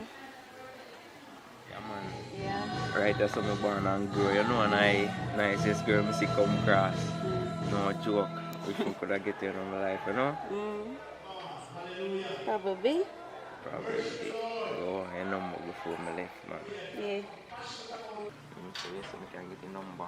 man. Yeah. Right, that's how I'm born and grow. You know, and I nicest girl I see come across. No joke. Wish we could have get you in my life, you know? Probably. Probably. Go on your number before I left, man. Yeah. So yes, I can get your number.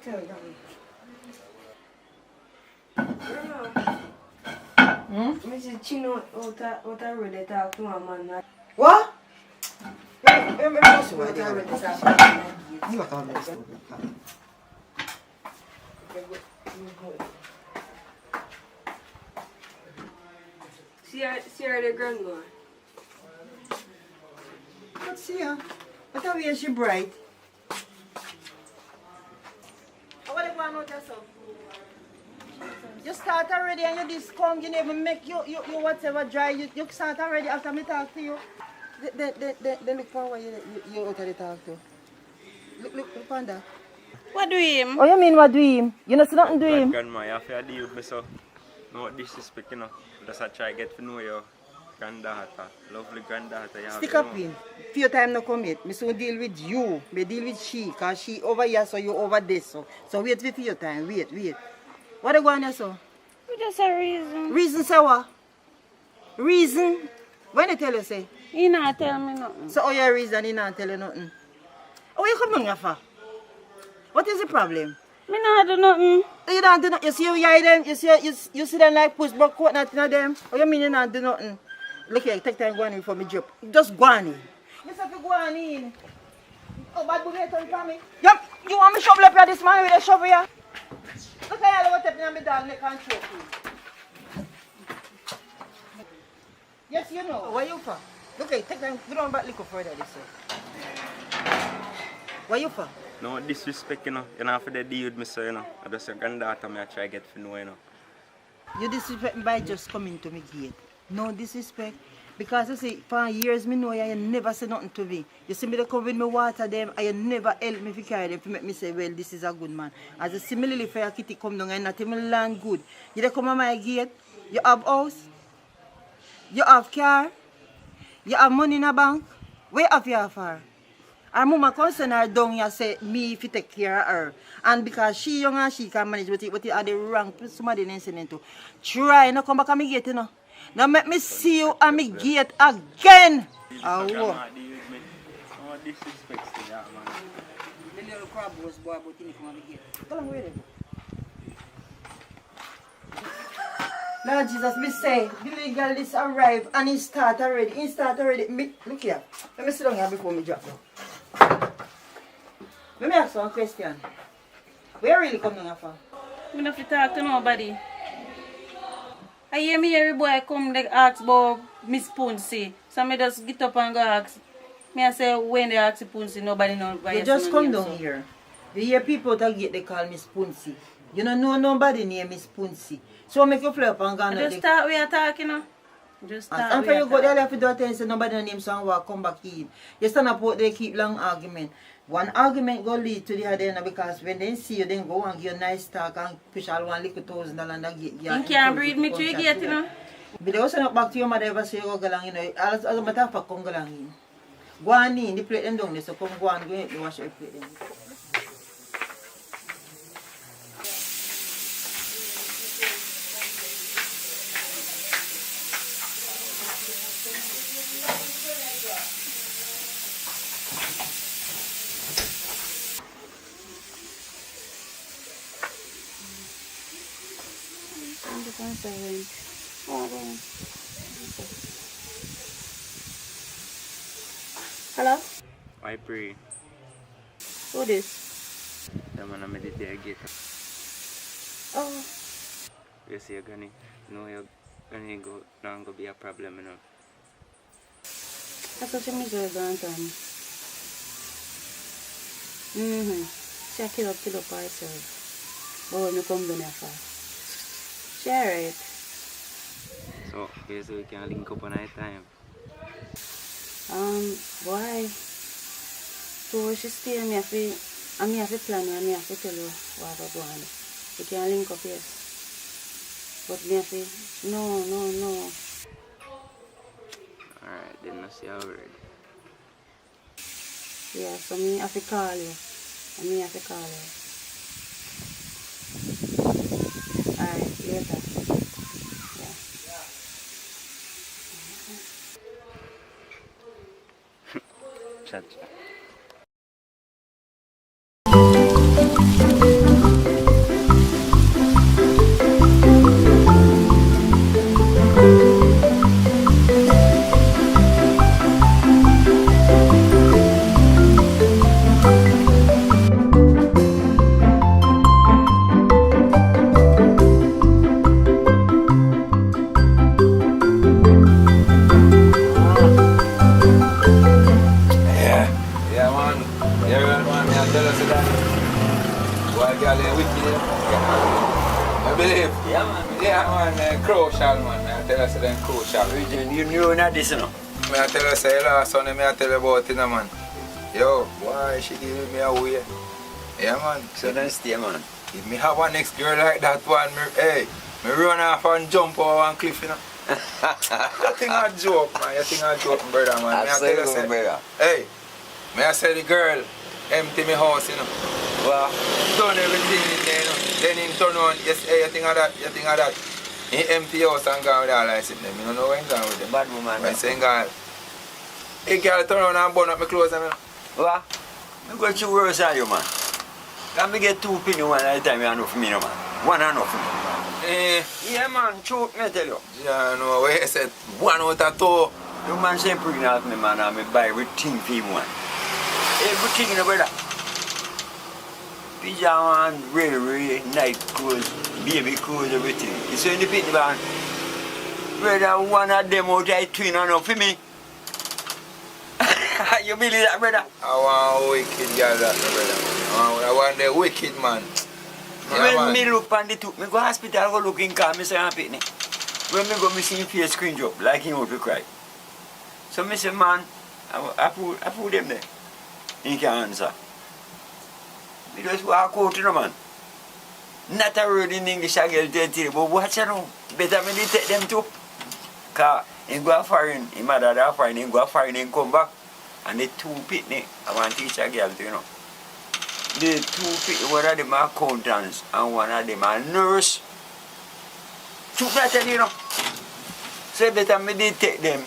Tell them. Mrs. Chino, what I really talk to my man. What? See her the grandma. Let's see her. What are we? She bright. What do you want to do? You start already and you just come, you never make you whatever dry. You start already after me talk to you. Then look for what you already talk to. Look on that. What do him? Oh, you mean what do him? You know, see nothing do him. Grandma, you have to deal with me, so no disrespect, you know. Just I try to get to know your granddaughter, lovely granddaughter. You have Stick to up know. in. Few time no come yet. Me soon deal with you. Me deal with she. Cause she over here, so you over there, so. So wait for your time. Wait. What you going here, so? Just a reason. Reason, say what? Reason? When they tell you, say? He not tell me nothing. So, your reason, he not tell you nothing? Oh, you come here for? What is the problem? Me not do nothing. You don't do nothing. You see you hide them? You see them like push back coat nothing of them? Oh, you mean you not do nothing? Look here, take time going in for me job. Just go on in. You said you go on in. Oh, bad boy, turn for me. Yep, you want me shovel up here this man with a shovel here? Look at what's happening on my dog neck and choke you. Yes, you know. Where you for? Look here, take time, go down back little further this way. Where you for? No disrespect, you know. You know, for the deal with me, so, you know. I just your granddaughter, I try to get to know, you know. You disrespect me by just coming to me gate. No disrespect. Because you see, for years me know you never say nothing to me. You see me they come with me water them and you never help me to carry them to make me say, well, this is a good man. As a similarly for your kitty come down and not even land good. You they come on my gate, you have house, you have car, you have money in a bank. Where have you for? Her mama come send her down here say me if you take care of her. And because she young and she can manage with it, but it are the wrong somebody listening to. Try not come back at me gate, you know. Now make me see you at me gate again. Oh, disrespect to that, man. The little crab was boy about to come at me gate. Tell him where they go. Lord Jesus, me say, the little girl this arrive and he start already. Me, look here. Let me sit down here before me drop down. Let me ask you one question. Where really come down here for? I don't have to talk to nobody. I hear me every boy come like ask about Miss Punsi. So I just get up and go ask. Me I say when they ask Punsi, nobody knows why. You just come down here. You hear people that get they call Miss Punsi. You don't know nobody named Miss Punsi. So make you fly up and go. Just start we are talking now. Just start. And for you go there, you have to do a thing, say nobody name some walk, come back in. You stand up out there, keep long argument. One argument go lead to the other end because when they see you, then go and give you a nice talk and push all $1,000 and get you. You can't breathe me through gate, you know. But they also not back to your mother ever say you go along, you know. As a matter of fact, come go along in. Go on in, the plate them down there, so come go and go in, wash your plate them. Hello? I pray. Who this? The man I meditate gate. Oh. You see, you're gonna go, not gonna be a problem, you know. That's what you mean, Anton. She kill up herself. But when you come down here fast. She alright. So, basically, we can link up on night time. Boy. So she stay and me have to plan and me have to tell you what I go on. We can link up, yes. But me have to, no. Alright, then I see how we're ready. Yeah, so me have to call you. And me have to call you. Alright, later. Chat. You knew not this, you know. I tell you, say, last son, I tell you about it, man. Yo, why she give me away? Yeah, man. So then stay, man. If me have one next girl like that one, me run off and jump over one cliff, you know. You think I joke, man. You think I joke, brother, man. I tell you, say, brother. Hey, may I say the girl empty me house, you know. Well, done everything in there, you know. Then him turn on, yes, hey, you think of that. He empty house and gone with all I sit there. I don't know where he gone with them. Bad woman. I say, God, he can't turn around and burn up my clothes, you know. What? I'm going to worse than you, man. Can me get 2 penny one at a time, you know, for me, no, man. One enough for me. Yeah, man, choke me, I tell you. Yeah, no, where you said 1 out of 2. You man say pregnant me, man, and me buy everything for him, man. Everything, you know, brother. Pyjama and really night clothes, baby clothes, everything. You see in the pit, man. Brother, one of them out there twin enough for me. You believe that, brother? I want a wicked girl, that, brother. I want the wicked man. Yeah, when me look on the tooth, me go hospital, go look in car, me say, BRITNEY. When me go, me see him face screen drop, like him out to cry. So me say, man, I put them there. He can't answer. Me just walk out, you know, man. Not a word in English, I get it, but watch you know. Better me take them too. Because he go foreign, his mother there foreign, he go foreign and come back. And the 2 BRITNEY, I want to teach a girl, you know. The 2 BRITNEY, one of them are accountants and one of them are nurse. Truth I tell you, know. So better me did take them.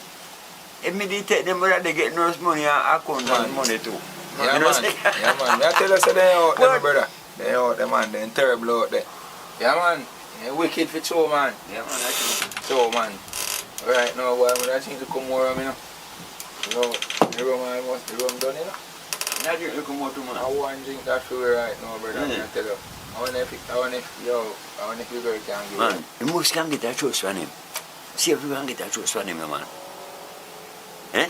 If me did take them, whether they get nurse money and accountant money too. Yeah, you know, man. Yeah, man. I tell you, so they out there, my brother. They out there, man. They're terrible out there. Yeah, man. They're wicked for two, man. Yeah, man. That's true. So, man. Right now, boy, I think to come more, you know. You know, the rum, the rum done, you know. Not drink look more too, man. I want to drink that for you right now, brother. I tell you. I want if you girl can give Man, you must can get a trust from him. See if you can get a trust from him, man. Eh?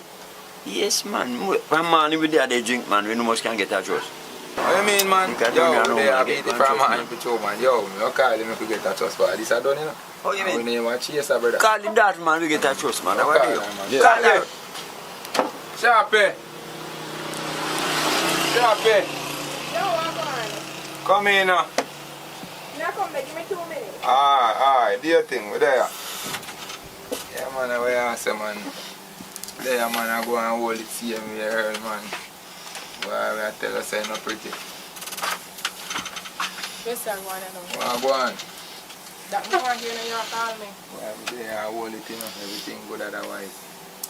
Yes, man. From man, with there they drink, man. We must can get a trust. What you mean, man? Yo, they have beat it from man for two, man. Yo, you call him if you get a trust, but this I done, you know. How you mean? When you want to chase a brother. Call him that, man. We get a trust, man. How are you? Call him. Sharpie. Sharpie. Yo, I'm on. Come in now. Now come back, give me 2 minutes. Alright, do your thing, we're there. Yeah, man, I will answer, man. There, man, I go and hold it, see him here, man. Well, I tell us I'm not pretty. Yes, I'm going to know. Well, go on. That more here than you call me. Well, there, I hold it, you know, everything good otherwise.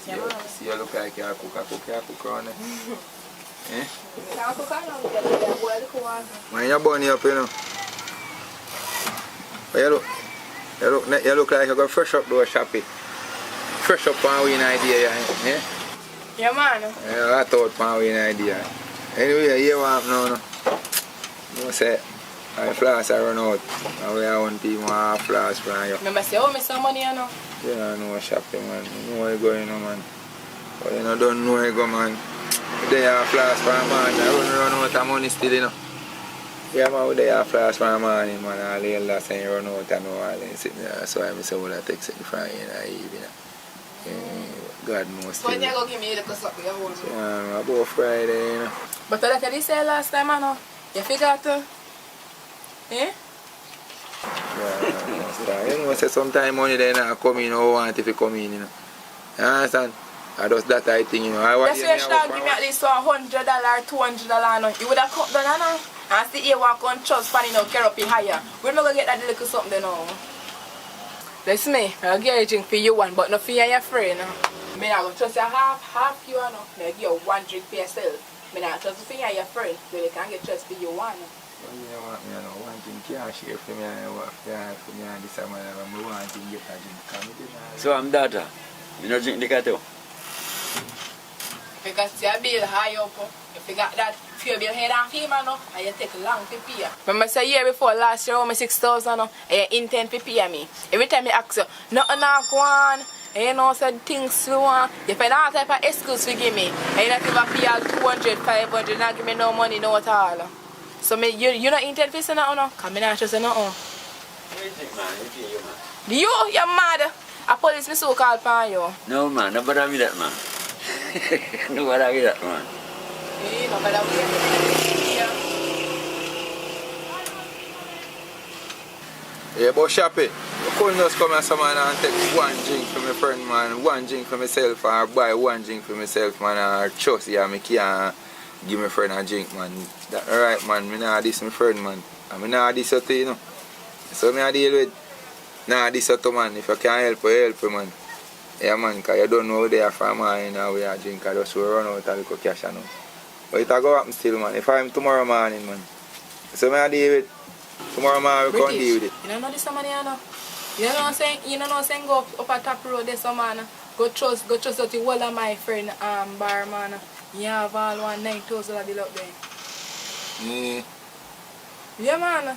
Yeah, man. See you look like you cook around there. Eh? I'll cook around with you, boil the water. Man, you're burning up, you know. But you look like you got fresh up though, Shappy. Fresh up on an idea, yeah? Yeah, man. Yeah, I thought on an idea. Anyway, you want now, no? You say, I flash I run out. And we are one team want flash from you. Remember say, oh, me some money, you know? Yeah, I know Shappy, man. You know where you go, you know, man. But you know, don't know where you go, man. They are flash for a man. I run out of money still, you know. Yeah, man, they are flash for a morning, man. All the last time you run out of New Orleans sitting there. So I'm saying, well, I take it from you in the evening. God knows. So when you go give me a little something, you hold me? Yeah, about Friday, you know. But like I said last time, I know, you forgot to, eh? Yeah, you know, say sometimes money they not come in, or want if you come in, you know. You understand? I just that I think, you know. That's why you should give me at least $100, $200, no. You would have cut down, no? And see you walk on trust, funny now, carry up higher. We're not going to get that little something, then, no. Listen me, I'll get a drink for you one, but not for you and your friend, no. I mean, I will trust you half you, no. I'll give you 1 drink for yourself. I mean, I'll trust you for you and your friend, so they can get trust for you one, no. Well, you want me, you know, one thing can't share for me, and for me and this time, I want to get a drink. So I'm data. You don't drink liquor too? Because your bill high up, if you got that few bill head and female, no, and you take long to pay. Remember say year before last year, I owe me 6,000, no, and you intend to pay me. Every time I ask you, nothing not go on, and you know, said things slow, you find all type of excuse to give me, and you not even pay all 200, 500, not give me no money, no at all. So me, you not intend to say nothing, no? Because I not trust you nothing. You're mad. A police me so called upon you. No, man, nobody with that, man. Nobody with that, man. Nobody with that. Yeah, but Shappy, you couldn't just come as someone and take 1 drink for my friend, man, 1 drink for myself, or buy 1 drink for myself, man, or trust, yeah, I can't give my friend a drink, man. That right, man, I not this my friend, man. I not this to you know. So I deal with, nah, this to man, if you can help you, man. Yeah, man, because you don't know where they are from, man, and we are drink, I just run out a little cash, you know. But it will go happen still, man, if I'm tomorrow morning, man. So I deal with, tomorrow morning we can't deal with it. You don't know this man, you know? You know what I'm saying? You know what I'm saying? Go up a top road this man. Go trust out the whole of my friend bar, man. You have all 9,000 bill up there. Yeah. Yeah, man.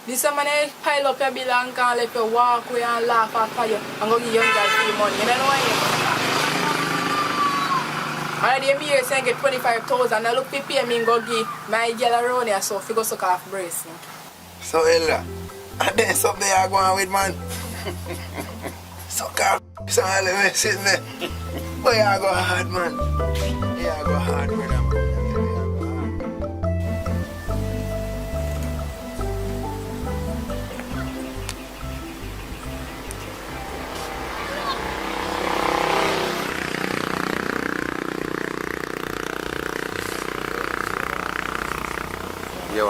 This man pile up your bill and can't let you walk away and laugh after you and go give young girl free money. You don't know why? Already me here saying get 25,000 and look for pay me and go give my girl around here so if you go suck off brace. So Ella, and then something you are going with, man. Suck off some element sitting there. But you are going hard, man. You are going hard, brother.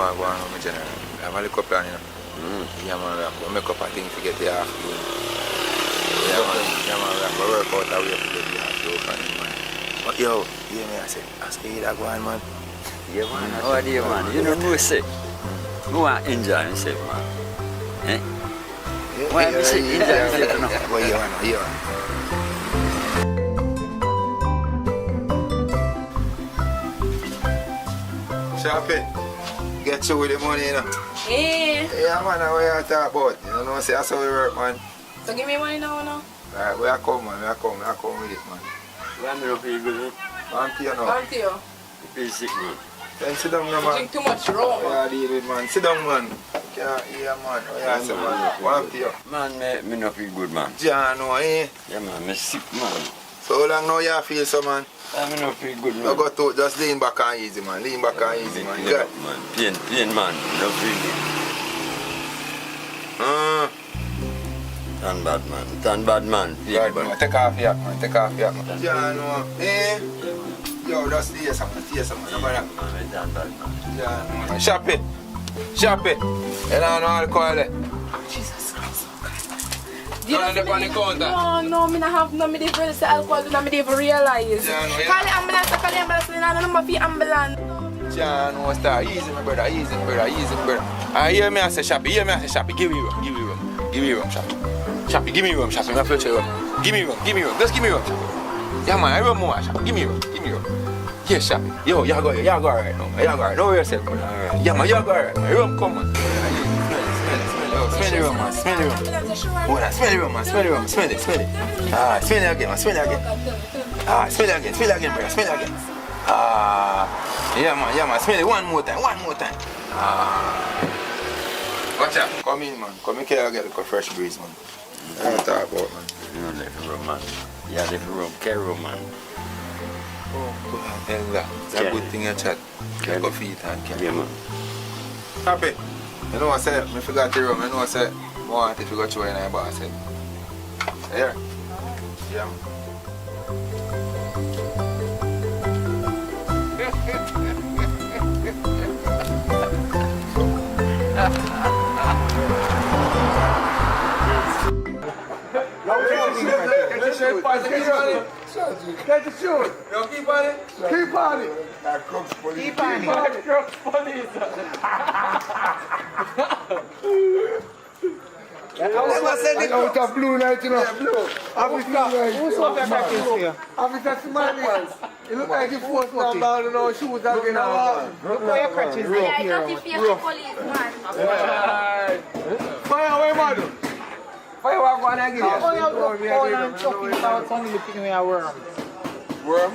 want to go on with my general. I have a little plan, you know. Yeah, man, I make up a thing to get the afternoon. Yeah, man, I work out a way to get the afternoon, man. But yo, hear me, I say that go on, man. Yeah, man. How are you, man? You don't know what I say. I want to enjoy myself, man. Eh? Why you say enjoy yourself now? Well, you are. Sharpie, get you with the money, you know. Yeah. Yeah, man, what you talk about? You know, say that's how we work, man. So give me money now. Alright, where I come, man? I come with it, man. Where am I feel good? I'm to you now. Come to you. You feel sick, man. Then sit down, man. Drink too much rum. Yeah, deal with, man. Sit down, man. Yeah, man. Oh, yeah, say, man. What up to you? Man, me not feel good, man. Yeah, no, eh? Yeah, man, me sick, man. So how long now you feel so, man? Me not feel good, man. You got to just lean back and easy, man. Lean back and easy, man. Yeah, man. Pain, man. No feel good. Turn bad, man. Right, man. Take off your hat, man. Yeah, no. Eh? Yo, just stay some, man. Man, turn bad, man. Yeah, no. Shop it. You don't know alcohol there. Jesus Christ. You don't have on the counter. No, I have no, I didn't really say alcohol, and I didn't even realize. Yeah, no, Call the ambulance, I don't know if ambulance. Yeah, no, star. Easy, my brother. Easy, brother. Hear me, I say, Shappy. Give me room, Shappy. Give me room, Shappy. My future room. Give me room. Just give me room, Shappy. Yeah, man, I run more, Shappy. Give me room. Yes, Shappy. Yo, you go alright now. You go alright. Don't worry yourself, man. Yeah, man, you go alright. My room, come, man. Smell the room, man. Smell the room. Smell it. Ah, smell it again, man. Smell it again, brother. Yeah, man. Smell it one more time. Watch out. Come in, man. Come in here and get a fresh breeze, man. I don't talk about, man. You don't let the room, man. Yeah, the room. Carry room, man. Oh, God. It's a good thing you chat. Go feed and carry. Yeah, man. Happy. You know what I said? I forgot the room. You know what I said? I want it to go through in your boss. Here. Yeah, man. Get the shoot. Yo, keep on it. Keep on it. Keep on it. Crooks police. I out of blue light, you know. Yeah, blue. Who's what that back is here? Officer Smiley. It look like you forced one down and all shoes that been on. Look where your crutches are. I got the fear police, man. Fire away, man. Fire away, go on and get it. Oh, I'm talking about something looking at a worm. Worm?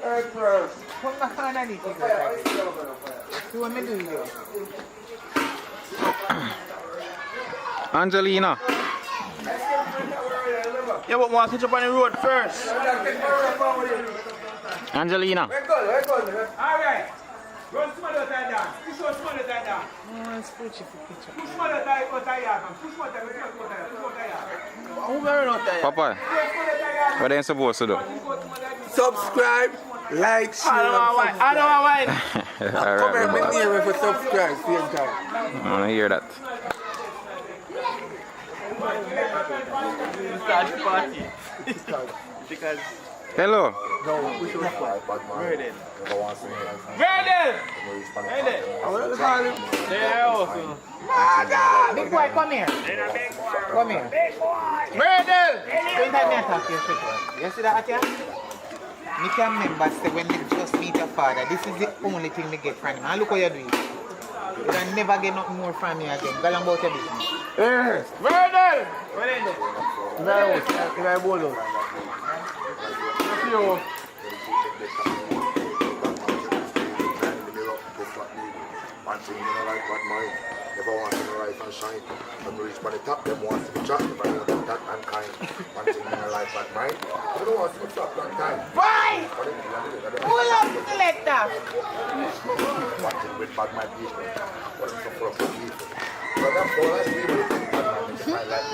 Earthworm. Come back on and eat it. See what I do here. Angelina. Yeah, but want to catch up on the road first. Angelina. Alright. Run some other time down. Push one some other time down. Push some other time out of yard, man. Push one time out of yard. Who going out there? Papa, what are you supposed to do? Subscribe, like, share, I don't want wine. comment near for subscribe. Same time. I want to hear that. Start the party. Because hello. no, we should Murder. I want to call him. There also. Big boy, come here. Come here. Murder! Don't have me attack you, you see that here? Me can remember say when me just meet your father, this is the only thing me get from him. And look how you do it. You can never get nothing more from me again. Go on about your business. Yes. Murder! What is it? If I bowl out. You. One thing you know like bad mind. Never want to rise and shine. When we reach by the top, them want to be chat. If I know them that and kind. One thing you know like bad mind. You don't want to be top that time. Why? Pull up the selector. One thing with bad mind people. What is the for people? So them for us people who think bad mind is my life.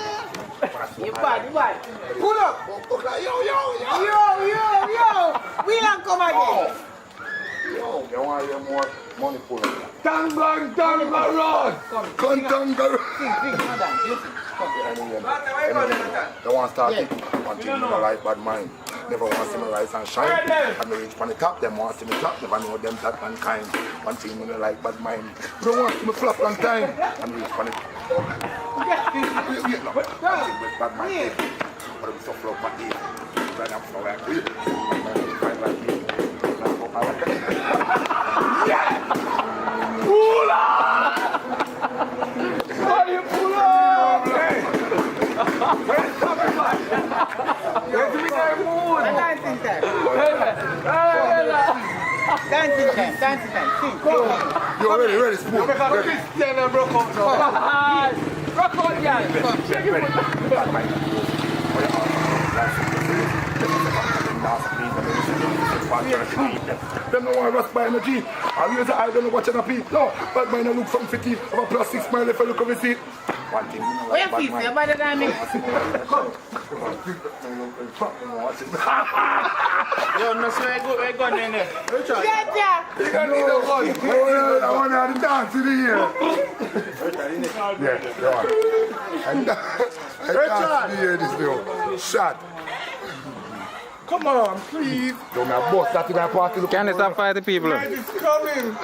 You bad. Pull up. Yo. We don't come again. Yo, you want your more money pull up. Tangan Road! Contanga Road! They want to start it. One thing in my life, bad mind. Never want to see me rise and shine. And me reach on the top, them want to see me top. Never know them that mankind. One thing in my life, bad mind. They don't want to see me flop long time. And reach on the top. Bad mind. But I'm so flop my day. But I'm so like this. Yeah! Pula! How do you pull up? Dancing time. Dancing time. You ready, spoon. Christian and broke out now. Rock out, Gyal. Them no want rust by energy. I use the eye, don't know watching a peep. No, bad mind look from 50. Have a plus 6 mile if I look over see. One thing. Where you feel? You're better than me. Yo, no swear we're going in there. Yeah. You don't need no gun. I want to have the dance in the ear. Yeah, go on. And dance in the ear this now. Shot. Come on, please. Don't have boss that in our party. Can they stop fighting people? It's coming.